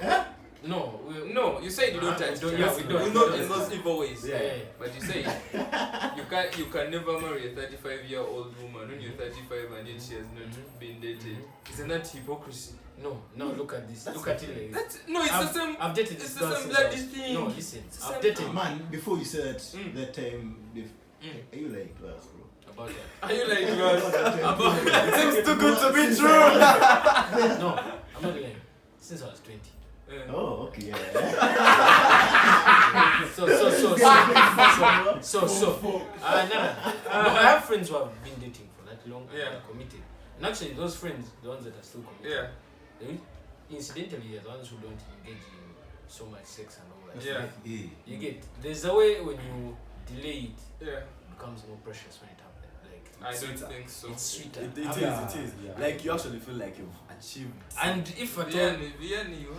Yeah. No, No, you said you don't touch each other. yeah, we don't. We not in those evil ways. Yeah. But you say you can never marry a 35-year-old woman when you're 35 and yet she has not been dated. Isn't that hypocrisy? No, look at this. That's Look at it like this. No, it's I've, the same. I've dated it's this the girl same since I bloody was- thing. No, listen. It's I've the dated same Man, before you said Mm. that time, Mm. are you like class, bro? about that. Are you like about It seems too good to be true. No, I'm not lying. Since I was 20. Oh, okay, yeah. So, no. I have friends who have been dating for that long and Yeah. are committed. And actually, those friends, the ones that are still committed, Yeah. incidentally, they're the ones who don't engage in so much sex and all that. Yeah. Yeah. You get, there's a way when you delay it, Yeah. it becomes more precious when it happens. Like, I don't Sweeter. think so. it's sweeter. It is. Like you actually feel like you've achieved. And if at all, Vianney, you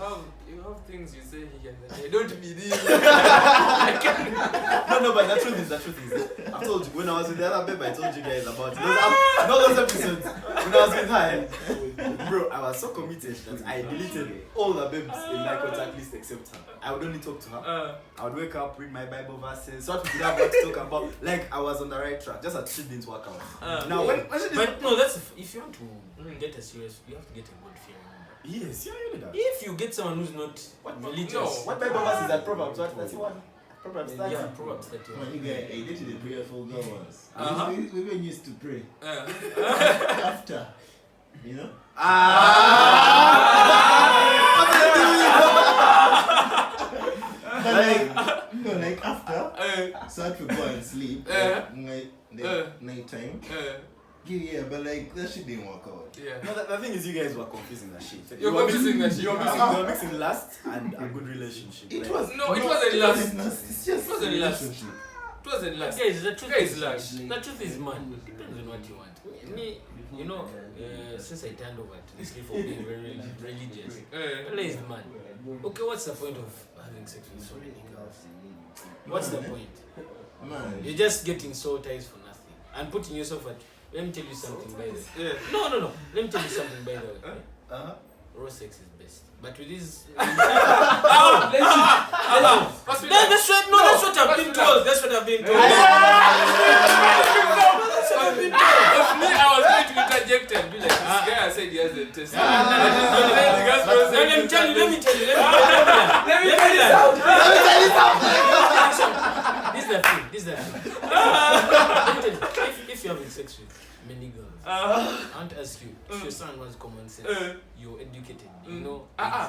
have things you say here that I don't believe. No, but the truth is, I told you when I was with the other babe, I told you guys about it. Those episodes when I was with her, bro, I was so committed that I deleted all the babes in my contact list except her. I would only talk to her. I would wake up, read my Bible verses, so I could have what to talk about. Like I was on the right track, just that shit didn't work out. Now when she did, but no, that's if you want to get a serious, you have to get a God fearing woman. yes, yeah, you know that. If you get someone who's not religious, What Bible verse is that? Proverbs 31. Proverbs 30. yeah, Proverbs 31. Man, you guys, I dated a prayerful girl once. Uh-huh. We even used to pray Uh, after, you know? Like after, so I had to go and sleep. Night time. Yeah, but like that shit didn't work out. yeah. No, the thing is, you guys were confusing that shit. You're You were confusing that mixing- shit. You were mixing lust and a good relationship. It Like, was No, it wasn't lust. It's just It wasn't lust. relationship. It wasn't last. Guys, the truth Guys, is, lash. the truth is, man, it depends on what you want. Me, you know, since I turned over to this for being very religious, I realized, man, okay, what's the point of having having sex with so many girls. What's the point? Man. You're just getting soul ties for nothing and putting yourself at. Let me tell you something by the way. Yeah. No. Let me tell you something by the way. Uh-huh. Raw sex is best. But with this. That's That's what I've been told. That's what I've been told. Of me, I was going to interject and be like, this guy said he has a test. Let me tell you. This is the thing. Let me tell you, if you're having sex with many girls, I want to ask you, if your son was common sense, you're educated, you know,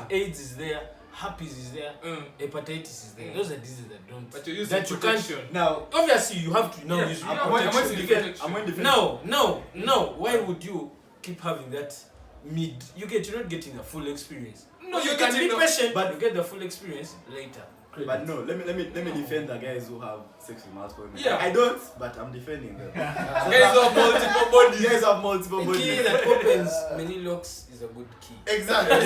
AIDS is there, herpes is there, hepatitis is there. Those are diseases that don't. But you're using that you protection. can't. Now, Obviously, you have to now use I'm going to defend. No. Why would you keep having that mid? You're not getting a full experience. No, you you're can getting be the- patient, but- but you get the full experience later. But no, let me defend the guys who have sex with multiple women. Yeah. I don't, but I'm defending them. Guys have multiple bodies. You guys have multiple The key bodies. that opens many locks is a good key. Exactly.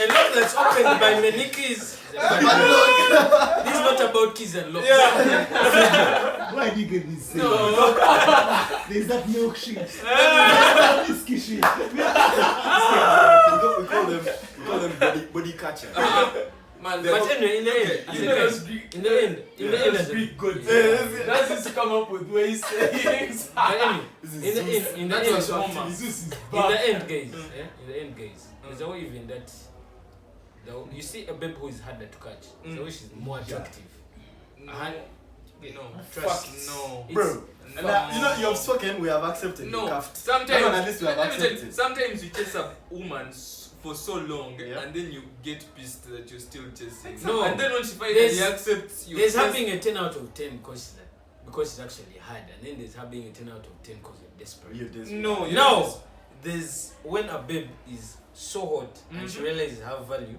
A lock that's opened by many keys is a good lock. This is not about keys and locks. Why do you get this? No. There's that milkshake. Whiskey shit. we call them body catcher. Man, But anyway, in the end, You know that's Greek good. That's just to come up with ways sayings. in the end, guys, there's always even that. You see a babe who is harder to catch. So which is more attractive. no, Trust. no. Bro, and you have spoken, we have accepted. No, you cuffed. sometimes At least we have let me tell you, accepted. sometimes you chase a woman for so long, Yeah. and then you get pissed that you're still chasing. No. And then when she finally There's- accepts you, There's having a 10 out of 10 because it's actually hard, and then there's having a 10 out of 10 because you're desperate. You're desperate. no, you No, know, there's when a babe is so hot and she realizes her value,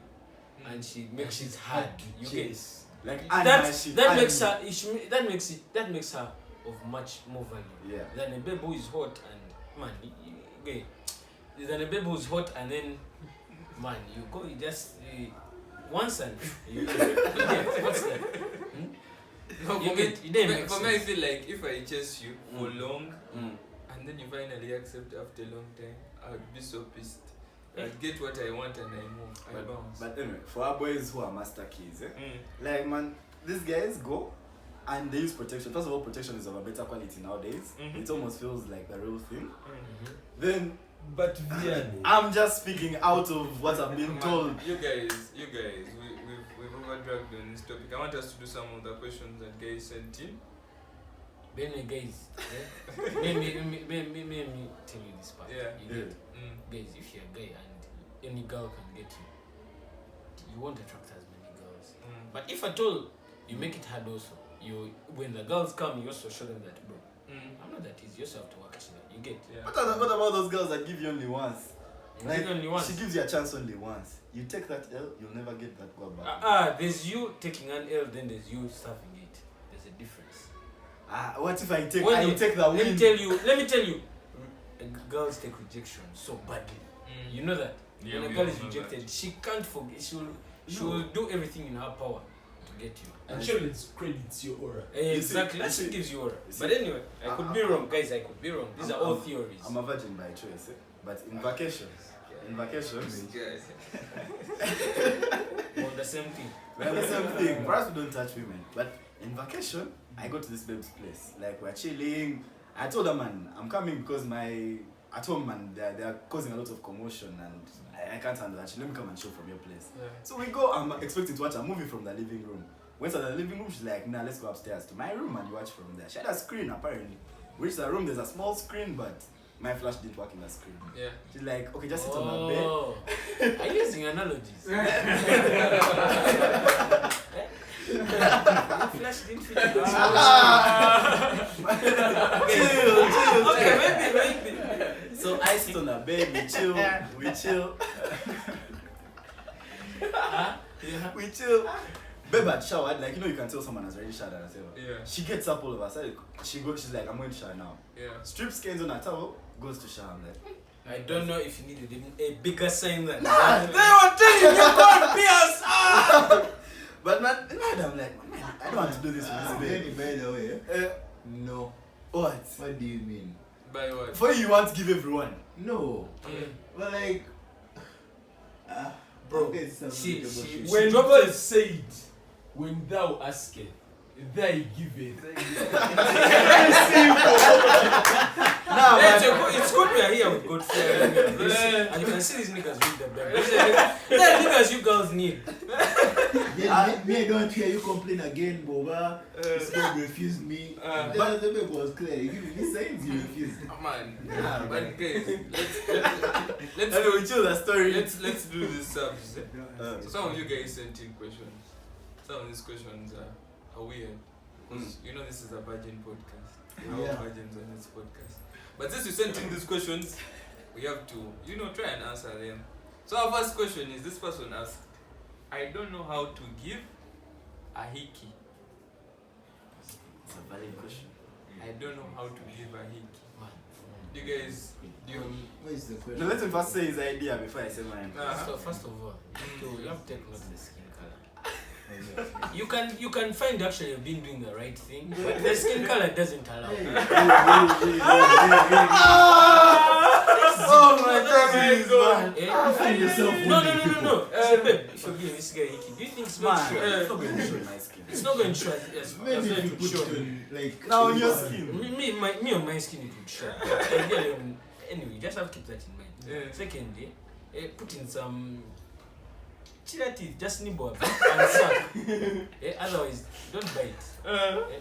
and she's hard. You get Like that makes her of much more value Yeah. than a babe who is hot and man. Okay, than a babe who's hot and then man, you just once and you get what's that? No, You for get- me, it didn't make for me, I sense. feel like if I chase you for long Mm. and then you finally accept after a long time, I would be so pissed. I'd get what I want and I move. I bounce. But anyway, for our boys who are master keys, like man, these guys go and they use protection. First of all, protection is of a better quality nowadays. Mhm. It almost feels like the real thing. Mm-hmm. Then But Vianney. I'm just speaking out of what I've been Man, told. you guys, we've overdragged on this topic. I want us to do some of the questions that guys sent in. Then guys, let me tell you this part. Yeah. You get, Mm. guys, if you're a guy and any girl can get you won't attract as many girls. Mm. But if at all you make it hard also, when the girls come, you also show them that, bro, I'm not that easy. You also have to work at it. You get. Yeah. What about those girls that give you only once? Like, only once. She gives you a chance only once. You take that L, you'll never get that girl back. There's you taking an L, then there's you stuffing it. There's a difference. What if I take? When I you- take the Let win. me tell you. Girls take rejection so badly. You know that. Yeah, When a we girl all is know rejected, she can't forget. She will do everything in her power to get you. Actually, it's credits your aura. Exactly. you That see- shit gives you aura. you see- But anyway, I could be wrong, guys. I could be wrong. These are all theories. I'm a virgin by choice, but in vacations, This guy. On the same thing. we're the same thing. For us, we don't touch women, but in vacation, I go to this babe's place. Like we're chilling. I told her, man, I'm coming because at home, man, they are causing a lot of commotion and I can't handle that. Let me come and chill from your place. Yeah. So we go. I'm expecting to watch a movie from the living room. Went to the living room. She's like, nah, let's go upstairs to my room and you watch from there. She had a screen apparently. We reached the room. There's a small screen, but my flash didn't work in the screen. Yeah. She's like, okay, just sit on the bed. Oh. Are you using analogies? Flash didn't fit in the Chill. Okay, maybe. So I sit on the bed, we chill. Yeah. We chill. Babe had showered, like you can tell someone has already showered and whatever. Yeah. She gets up all of a sudden. She's like, I'm going to shower now. Yeah. Strips skins on her towel, goes to shower. I'm like, I don't know if you needed even a bigger sign than Nah, that. they were telling you God Pierce. But man, I'm like, man, I don't want to do this with this baby. By the way, no. What? What do you mean? By what? For you want to give everyone? No. But like, Bro, okay, it's some she- relatable shit. When dropped God it. said, when thou askest, thy giveth. Nah, It's good we are here with God fear. And you can see these niggas read the Bible. These are niggas you girls need. Yeah, me, I don't hear you complain again, Boba. This God refused me. But the baby was clear. You give me signs, you refused. Man, Nah, but guys, let's Anyway, we chill that story. let's do this subs. So some of you guys sent in questions. Some of these questions are weird. Because you know this is a virgin podcast. We have virgins on this podcast. But since you sent in these questions, we have to, try and answer them. So our first question is, this person asked, I don't know how to give a hickey. It's a valid question. I don't know how to give a hickey. You guys, What is the question? No, let him first say his idea before I say mine. So first of all, you have to take note of the skin color. You can find actually you've been doing the right thing, but the skin color doesn't allow. Oh my God! Eh? Find yourself No. Say, babe, if you're giving this guy hickey, do you think it's going to show? It's not going to show my skin. It's not going to show. Yes, Maybe it's if going you to put show. it on, like... Now on your skin. Me on my skin it would show. Anyway, just have to keep that in mind. Yeah. Secondly, put in some chilla teeth, just nibble a bit and suck. Otherwise, don't bite.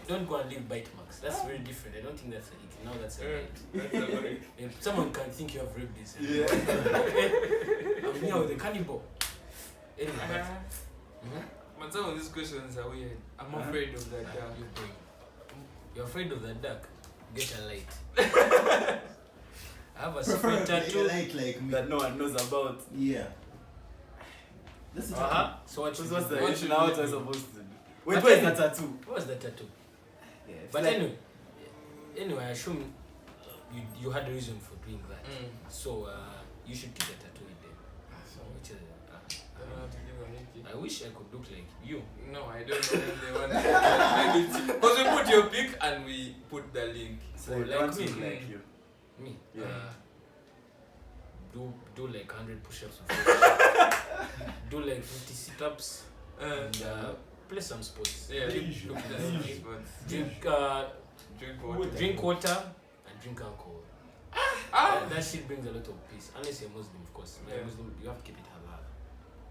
Don't go and leave bite marks. That's very different. I don't think that's a hickey. Now that's a bite. If someone can think you have raped this. Yeah. I'm here with the cannibal. Anyway, But some of these questions are weird. I'm afraid of that dark. you're afraid of the dark. Get a light. I have a secret tattoo. Like me. That no one knows about. Yeah. That's the So what? So should what's we the do? issue now? What am I supposed to do? Wait, But where's anyway- the tattoo? What was the tattoo? Yeah, But like- anyway, I assume you had a reason for doing that. So you should keep the tattoo with them. Which is, I don't know how to give a hickey. I wish I could look like you. No, I don't know if they want maybe because we put your pic and we put the link. So Like they want to me. look like you. Me. Yeah. Do like 100 push-ups. Do like 50 sit-ups. And play some sports. Yeah, Usual. look, that's Usual. nice, but Drink drink water. drink water and drink alcohol. That shit brings a lot of peace. Unless you're Muslim, of course. You're Yeah. Muslim, you have to keep it halal.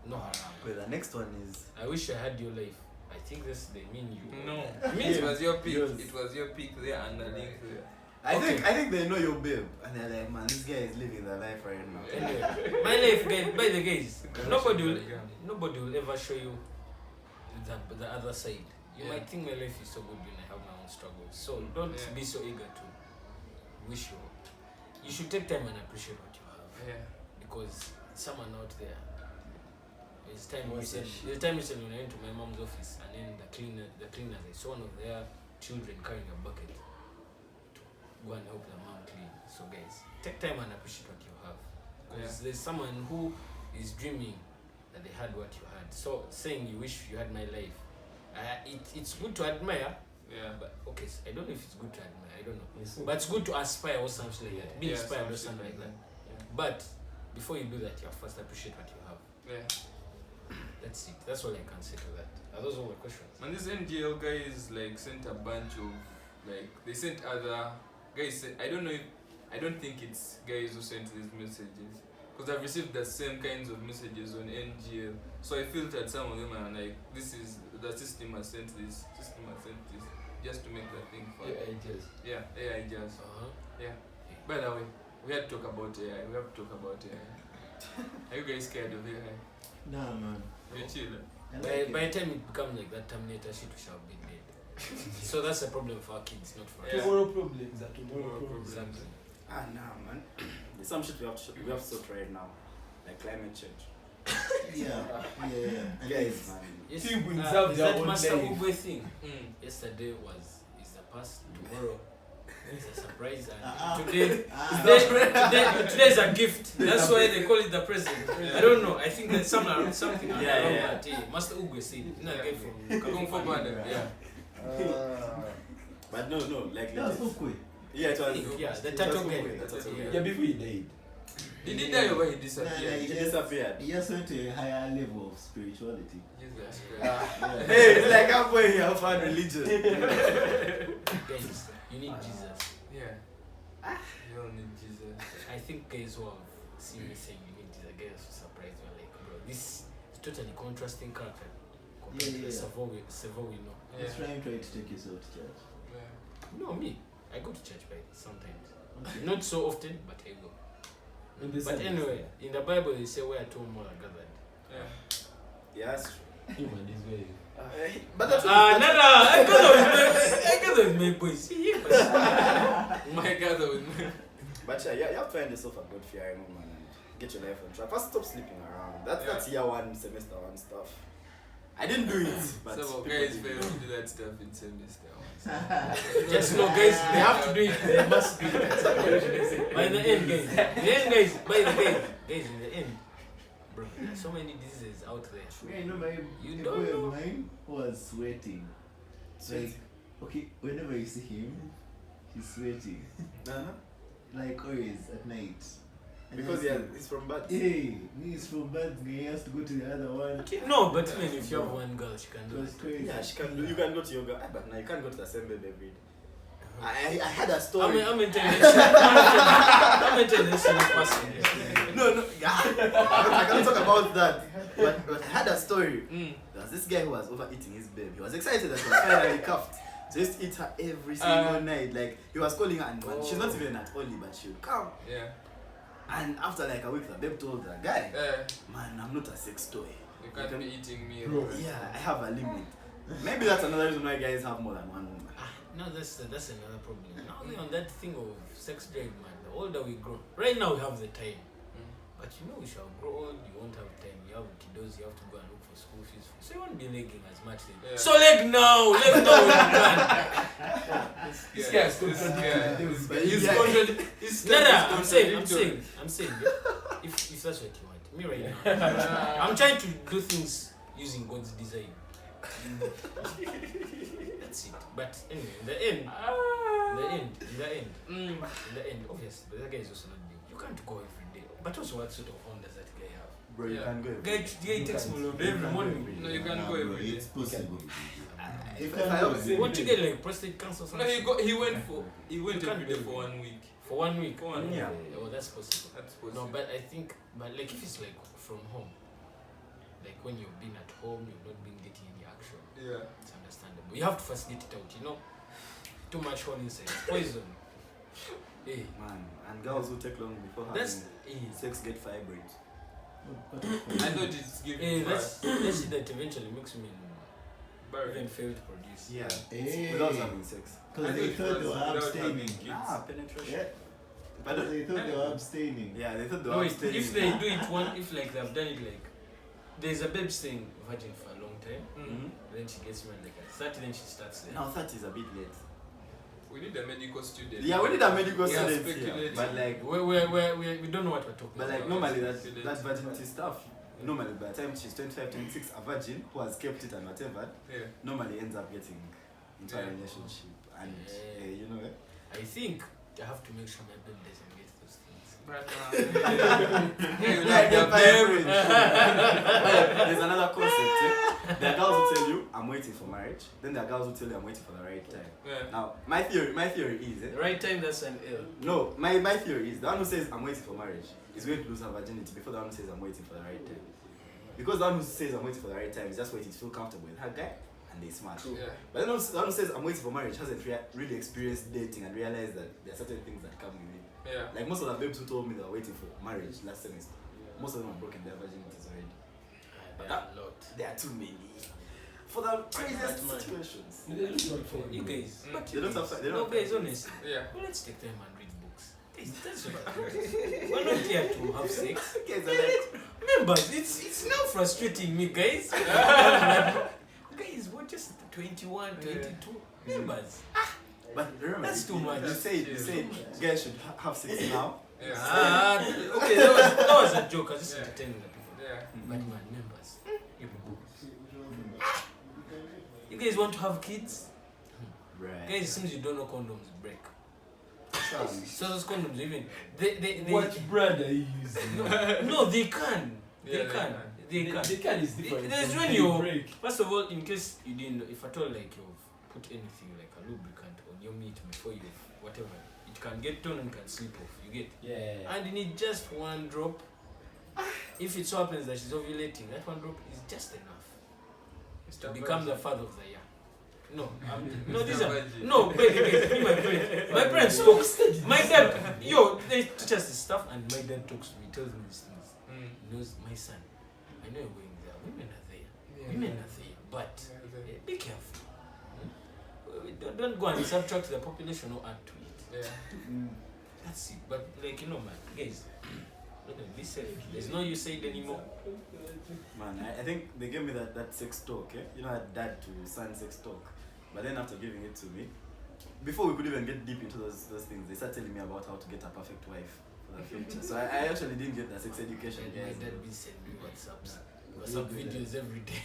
No haram. Wait, the next one is. I wish I had your life. I think they mean you. No, Yeah. it was your pic. Yours. It was your pic there and the link there. I Okay. think they know your babe, and they're like, man, this guy is living the life right now. Anyway, my life, guys, by the guys, nobody will ever show you the other side. You Yeah. might think my life is so good when I have my own struggles. So don't Yeah. be so eager to wish you. You should take time and appreciate what you have, Yeah. because someone out there. It's time What's that recently. The time recently when I went to my mom's office and then the cleaners, I saw one of their children carrying a bucket to go and help the mom clean. So guys, take time and appreciate what you have. Because there's someone who is dreaming that they had what you had. So saying you wish you had my life, it's good to admire. Yeah. But okay, so I don't know if it's good to admire. I don't know. But it's good to aspire or something like that. Be Yeah, inspired or something something like that. Yeah. But before you do that, you have first appreciate what you have. Yeah. That's it. That's all I can say to that. Are those all the questions? And this NGL guys like sent a bunch of they sent other guys. I don't think it's guys who sent these messages, because I've received the same kinds of messages on NGL. So I filtered some of them and like, this is the system has sent this, just to make the thing fun. Yeah, AI just. Yeah. By the way, we had to talk about AI. We have to talk about AI. Are you guys scared of AI? Nah, man. You're chill. By the time it becomes like that Terminator shit, we shall be dead. So that's a problem for our kids, not for us. Yeah. Tomorrow problems are tomorrow problems. Exactly. Nah, man. There's some shit we have to sort right now, like climate change. Yeah. And Guys, man. Yes, Think we is deserve their that own Master life. Ube thing? Mm. Yesterday is the past, tomorrow It's a surprise, and today's a gift. That's why they call it the present. I don't know. I think there's something around that. Master Ugwe said, "No, get from Kung Fu Panda. Yeah. But no, like That was so quick. yeah, it was. Yeah, the it turtle was guy. okay, that was okay. Yeah. Yeah, before he died. He did die or he Nah, disappeared? He disappeared. He just went to a higher level of spirituality. Jesus Christ. Yeah. Hey, it's like halfway here, I found religion. Guys, you need Jesus. Yeah. You don't need Jesus. I think guys who have seen me saying you need Jesus, guys were surprised. We're like, bro, this is totally contrasting character. Compared to the Sevo we know. Just try to take yourself to church. Yeah. No, me. I go to church by sometimes. Not so often, but I go. But anyway, in the Bible they say where two more are gathered. Yeah. Yeah, that's true. Him and his way. But that's I gather with my boys. My gather with me. But yeah, you have to find yourself a God fearing man and get your life on track. First, stop sleeping around. That's year one, semester one stuff. I didn't do it, but So people guys did. fail to do that stuff in semester one. Just know, guys, they have to do it. They must do it. By the end, guys. In the end, bro, there's so many diseases out there. Yeah, you know, my You a don't boy know. of mine was sweating. Like, okay, whenever you see him, he's sweating. Uh-huh. Like always at night. And Because I was he's from bad. hey, he's from bad. He has to go to the other one. No, but even if you have one girl, she can It do was it. crazy. Yeah, she can do. You can go to yoga, but now you can't go to the same baby every day. I had a story. I'm international person. No, yeah. I can't talk about that. But I had a story. There was this guy who was overeating his babe. He was excited that he was finally cuffed. So he used to eat her every single night. Like he was calling her, and she's not even at Oli, but she would come. Yeah. And after like a week, the babe told the guy, Yeah. "Man, I'm not a sex toy. You can't be eating me. Bro. Yeah, I have a limit." Maybe that's another reason why guys have more than one woman. No, that's another problem. Now we're on that thing of sex drive, man. The older we grow, right now we have the time, but you know we shall grow old. You won't have time. You have kiddos. You have to go and look for school fees. So you won't be legging as much. Yeah. So leg now when you can. This guy is This contradicting. guy. But He's yeah. His No, stuff I'm is saying. contradictory. If that's what you want, me right now, I'm trying to do things using God's design. That's it. But anyway, in the end, obviously, but that guy is also not big. You can't go every day. But also, what sort of home does that guy have? Bro, you Yeah. can go. Guy takes Molombe every morning. No, you can't Nah, go bro, every day. it's possible. If You I can't was go What you get like prostate cancer? or No, something? he went You can't every day do for it. 1 week. For 1 week. For 1 week. Yeah. Oh, that's possible. That's No, possible. but I think, like if it's like from home, like when you've been at home, you've not been getting any action. Yeah. It's understandable. You have to first get it out. You know, too much hole inside. It's poison. Hey, Man, and girls who take long before that's having sex get fibroids. I thought it's giving that's shit that eventually makes me even birth. fail to produce. Yeah. Hey. Without having sex. Because they thought they were abstaining. Penetration. Yeah. But Because they thought they were abstaining. yeah, they thought they No, were wait, abstaining. if they do it if like they've done it like, there's a babe staying virgin for a long time, Mhm. then she gets married like at 30, then she starts there. Now 30 is a bit late. We need a medical student. Yeah, we need a medical Yeah, student here. speculating. But like, We don't know what we're talking but about. like normally Speculating. that virginity stuff. Normally by the time she's 25, 26, a virgin who has kept it and whatever, Yeah. normally ends up getting into a Yeah. relationship. And Yeah. you know, I think I have to make sure my babe doesn't get those things. But you like the the babe. There's another concept. There are girls who tell you I'm waiting for marriage. Then there are girls who tell you I'm waiting for the right time. Yeah. Now my theory is The right time, that's an L. no, my theory is the one who says I'm waiting for marriage is going to lose her virginity before the one who says I'm waiting for the right time. Because the one who says I'm waiting for the right time is just waiting to feel comfortable with her guy and they smart. Yeah. But then the one who says I'm waiting for marriage hasn't really experienced dating and realized that there are certain things that come with it. Yeah. Like most of the babes who told me they were waiting for marriage last semester, most of them have broken their virginities already. There are a lot. There are too many. For the craziest Batman. situations. You guys, Mm. but They don't have- they don't no have- guys, honestly. Yeah. Well, let's take time and read books. Guys, that's what we're not here to have sex. Guys are like, Members, it's now frustrating me, guys. Guys, we're just 21, 22 members. But remember, That's too much. You say guys should have sex now. Yeah. Okay, that was a joke. I was just entertaining the people. Yeah. But man, members, you people. You guys want to have kids? Right. Guys, it seems you don't know condoms break. So those condoms even they What brand are you using? no they can. Yeah, They can. They can. They can is different. There's from when they you break. first of all, in case you didn't know, if at all like you've put anything like a lubricant on your meat before you whatever, it can get torn and can slip off. You get? Yeah. And you need just one drop. If it so happens that she's ovulating, that one drop is just enough to become the father of the year. No, no, these are no. Wait, me, my parents talk. My dad, they teach us this stuff, and my dad talks to me, tells me these things. He knows, my son, I know you're going there. Women are there. Women are there, but be careful. Don't go and subtract the population or add to it. Yeah. That's it. But like man, guys, be safe. There's no you said anymore. Man, I think they gave me that sex talk, eh? You know, that dad to son sex talk. But then after giving it to me, before we could even get deep into those things, they started telling me about how to get a perfect wife for the future. So I actually didn't get that sex education. My dad be sending me WhatsApp videos every day.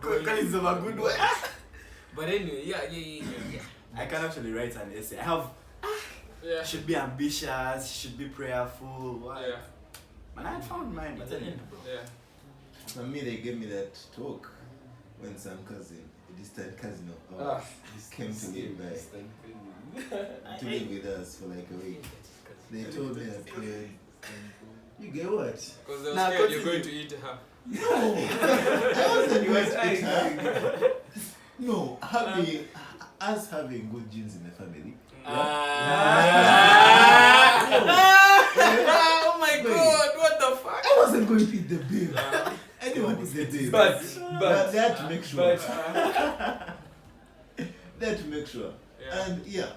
Qualities of a good wife. But anyway, yeah. I can actually write an essay. I have should be ambitious, should be prayerful. What? Yeah. Man, I found mine, but then Yeah. For me, they gave me that talk when some cousin, a distant cousin of ours, came to live with us for like a week. They told me that you get what? Because they were Nah, scared you're going to eat her. No, I wasn't going to eat her. No, having good genes in the family. Oh my God! What the fuck? I wasn't going to eat the babe. Anyone is the babe. But they had to make sure. They had to make sure. Yeah. And yeah.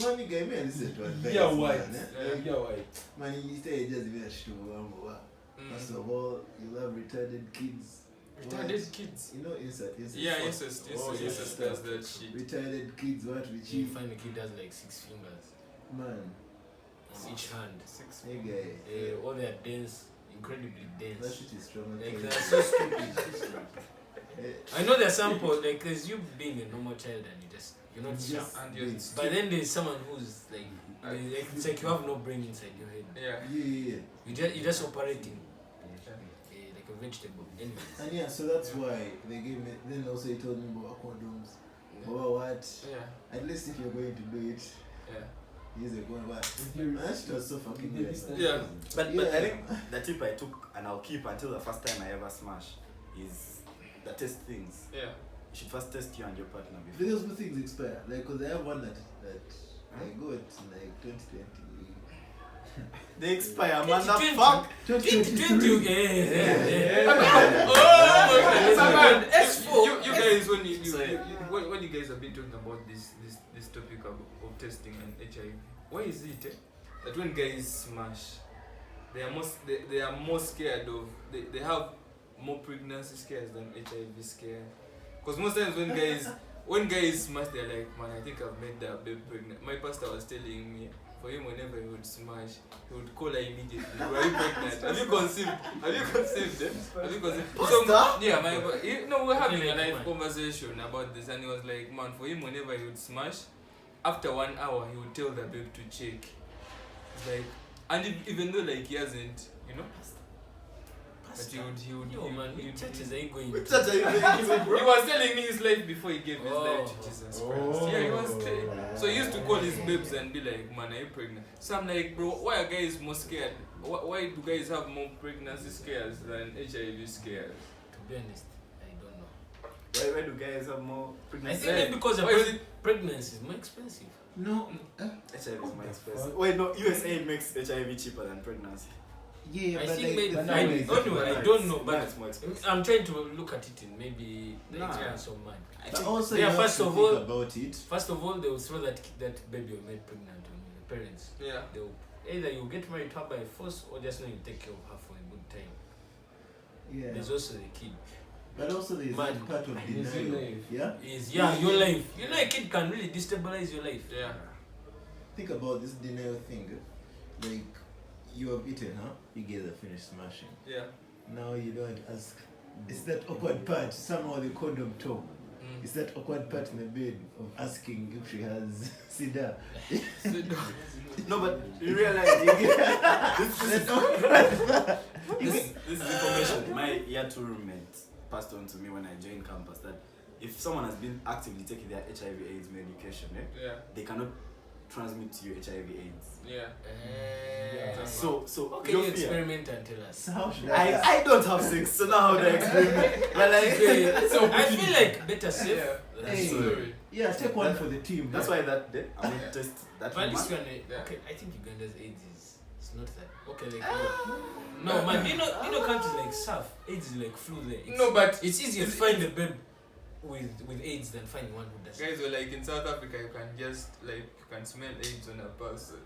Money gave me a listen to advice. Yeah, white. Man, Yeah, white. Man, you say just be a show. First of all, you love retarded kids. Retarded kids. You know, incest. Yeah, incest does that shit. Retarded kids, what we You cheat. find a kid has like 6 fingers Man, on each hand. hey guy. All their dense, incredibly That dense. shit is strong. Like they're so stupid. I know there's some like there's you being a normal child and you're not sharp. And you're But then there's someone who's like it's like you have no brain inside your head. Yeah. You're just operating like a vegetable. Anyways. And yeah, so that's why they gave me. Then also he told me about condoms. About what? Yeah. At least if you're going to do it, Yeah. use a condom. But that shit was so fucking weird. Yeah. But I think the tip I took and I'll keep until the first time I ever smash is the test things. Yeah. You should first test you and your partner before. Because the things expire. Like, cause I have one that I got like 2020. They expire, man. The 2020. fuck? 2020. Yeah. Oh my God. You guys, when you guys have been talking about this topic of testing and HIV, why is it that when guys smash, they are more scared of they have more pregnancy scares than HIV scare? Because most times when guys smash, they're like, man, I think I've made that babe pregnant. My pastor was telling me, for him, whenever he would smash, he would call her immediately. Were you pregnant? Have you conceived? Have you conceived? So, yeah, we're having a live conversation about this, and he was like, man, for him, whenever he would smash, after 1 hour, he would tell the babe to check. It's like, and even though like he hasn't, but he would. Yo, man, churches ain't going to. He was telling me his life before he gave his life to Jesus Christ. Yeah, he was so he used to call his babes and be like, man, are you pregnant? So I'm like, bro, why are guys more scared? Why do guys have more pregnancy scares than HIV scares? To be honest, I don't know. Why do guys have more I pregnancy? think maybe because pregnancy is more expensive. No. HIV is more expensive. Wait, no, USA makes HIV cheaper than pregnancy. Yeah, I but think like, maybe the I don't know, Now but it's more expensive. I'm trying to look at it in maybe the Nah. expense of mine. But also, Yeah, you first have to of think all- about it. First of all, they will throw that baby or made pregnant on you, the parents. Yeah. They will either you get married to her by force or just know you take care of her for a good time. Yeah. There's also the kid. But also there's Man, that part of it's your denial. life. Yeah? Your life. You know, a kid can really destabilize your life. Yeah. Think about this denial thing. Like, you have eaten, huh? You guys have finished smashing. Yeah. Now you don't ask. It's that awkward part. Somehow the condom top. It's that awkward part in the bed of asking if she has SIDA. No, but you realize this is information my year 2 roommate passed on to me when I joined campus, that if someone has been actively taking their HIV/AIDS medication, Yeah. they cannot transmit to you HIV/AIDS. Yeah. So Okay, your you fear. experiment and tell us. So how should I? I don't have sex, so now how do I experiment? But like, I feel like better safe. Yeah. than Hey. sorry. Yeah, take one for the team. that's why that day I went to test that But this woman. one, Yeah. okay, I think Uganda's AIDS is it's not that. Okay, like no man, you know countries like South, AIDS is like flu there. It's, No, but it's easier to find a babe with AIDS than finding one who does. guys were like in South Africa, you can just like you can smell AIDS on a person.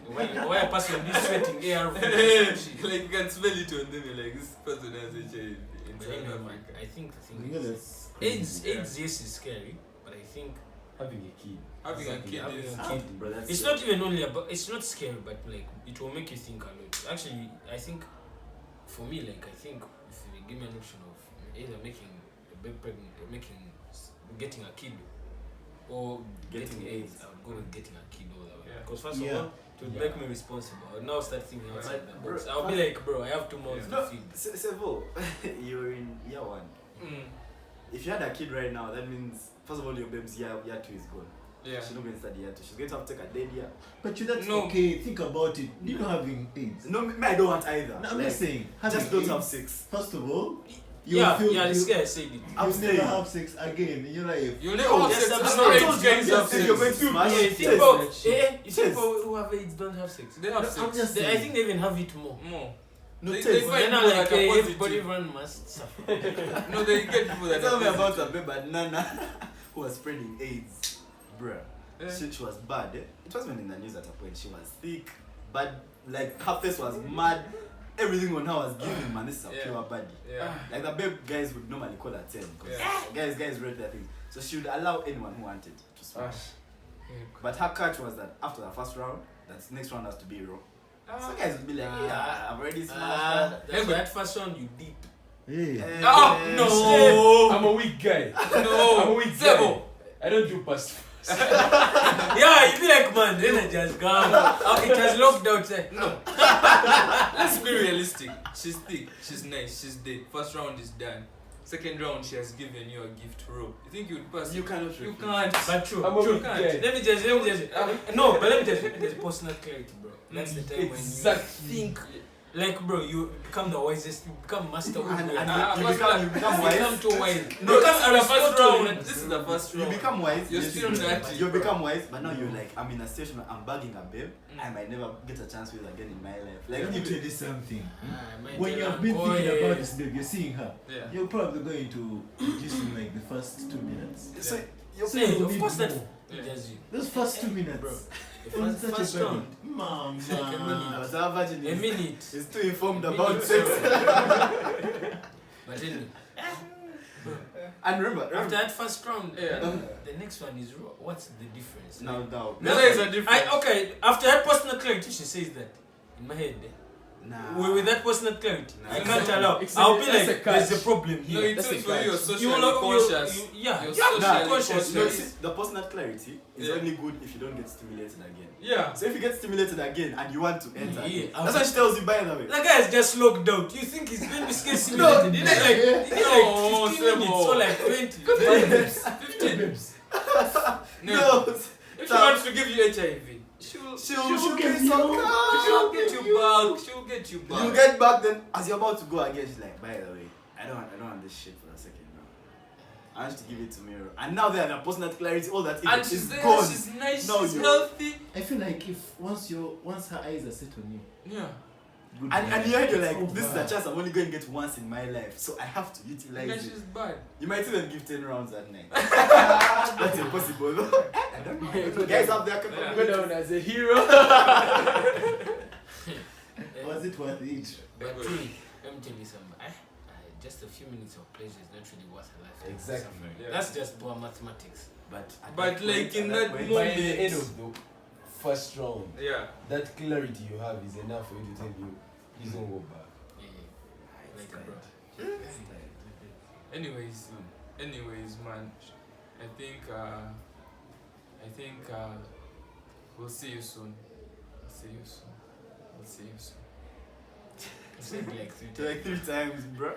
Why a person be sweating ARV? Like you can smell it on them. You're like this person has HIV in But South anyway, man, Africa. I think the thing Yeah, is that's AIDS, crazy. yes, is scary, but I think Having a kid. Having a Exactly, kid having is a kid. Bro, that's it's not even only about. It's not scary, but like it will make you think a lot. Actually, I think for me, like I think if you give me an option of either making a baby pregnant or getting a kid or getting AIDS, I would go with getting a kid all the way. Yeah. Because first Yeah. of all, it would make me responsible. I would now start thinking outside Right. the box. Bro, I'll be like, bro, I have 2 months to No, feed. Sevo, you're in year 1. If you had a kid right now, that means first of all your baby's year 2 is gone. Yeah. She's not going to study year 2. She's going to have to take a dead year. But you, that's No. okay. Think about it. You know having AIDS. No, me, I don't want either. No, I'm Like, just saying. Having just don't AIDS, have sex. First of all, you Yeah, feel yeah, this you, guy said it. I'm you never staying. have sex again in your life. You never have Yes, sex. I'm That's sorry. not Yes, AIDS have if you're going sex. to smash, Yeah, think yes. about that shit. you see Yes. people who have AIDS don't have sex. They have No, I'm sex. just I saying. think they even have it more. More. No, They taste. But find then I'm people like, that are hey, everybody positive. run must suffer. No, they get people that Tell are me about positive. a baby at Nana who was spreading AIDS. Bruh. Yeah. She was bad. Eh? It wasn't in the news at a point. She was thick, bad. Like her face was mad. Everything on her was giving, man. This is a Yeah. pure body. Yeah. Like the babe guys would normally call her 10 because Yeah. guys read their thing. So she would allow anyone who wanted to smash. But her catch was that after the first round, that next round has to be raw. So guys would be like, yeah, I've already smashed That's that first one you deep. Hey. that. Oh, no. I'm a weak guy. No. I'm a weak Sevo. guy. I don't do past. Yeah, you be like, man, then I just gone. It has locked outside. No. Let's be realistic. She's thick. She's nice. She's dead. First round is done. Second round, she has given you a gift rope. You think you would pass? You it? cannot You refuse. can't. But true, I'm a true. weak guy. Let me just no, but let me just there's personal clarity, bro. That's the time Exactly. when you think like, bro, you become the wisest, you become master of And like, you become you wise. become too wise. No, You this become is the first Aristotle. round. This is the first You round. become wise. You're yes, still dirty. You become wise, but now you're like, I'm in a situation where I'm bagging a babe. I might never get a chance with her again in my life. Like, Let me if tell you something. Ah, I When might you tell have been her, thinking "Boy, about this babe, you're seeing her. Yeah. You're probably going to just in like the first 2 minutes. so you're So Hey, you of need course that more. just you. Those first 2 minutes, Bro, it was such first a baby. round. Mama. Second I minute. was a virgin. A minute. He's too informed A about minute, sex. But anyway, And remember, after that first round, Yeah. the next one is raw. What's the difference? now, There is a difference. Okay, after that personal clarity, she says that in my head. nah. With that personal clarity, Nah. I can't allow. It's I'll a- be that's like, a catch. there's a problem No, here. it's That's good a for you. You're catch. socially You conscious. yeah, You're yeah, socially conscious. No, conscious. see, the personal clarity is Yeah. only good if you don't get stimulated again. Yeah. So if you get stimulated again and you want to enter, Yeah. again, that's what she tells you by the way. That guy is just locked out. You think he's going to be scared? No, he did like, he did no, like 15 minutes Sevo. or like 20. 15. No, If she wants to give you HIV, she'll she'll give get you- some cash. she'll get you back. She'll get you back. You get back then as you're about to go again. She's like, by the way, I don't want this shit for a second now. I want you to give it to me, and now they have a personal clarity. All that And is she's there. gone. She's nice. No, she's you- healthy. I feel like if once her eyes are set on you, Yeah. good And night. in your head you're It's like, this is a over. chance I'm only going to get once in my life, so I have to utilize Because it. she's bad. You might even give 10 rounds at night. That's impossible though. I don't know. Guys have their Go capability. down as a hero. Was it worth it? But truly, let me tell you something. just a few minutes of pleasure is not really worth a lifetime. of Exactly. suffering. Yeah. That's just poor mathematics. But at But that like point- in at that point- By moment- the end of the first round, Yeah. that clarity you have is enough for you to tell you, please don't go back. Yeah. It's Like, tired. bro. It's tired. Anyways, man, I think we'll see you soon. We'll see you soon. I said like 3 Like 3 times, bro.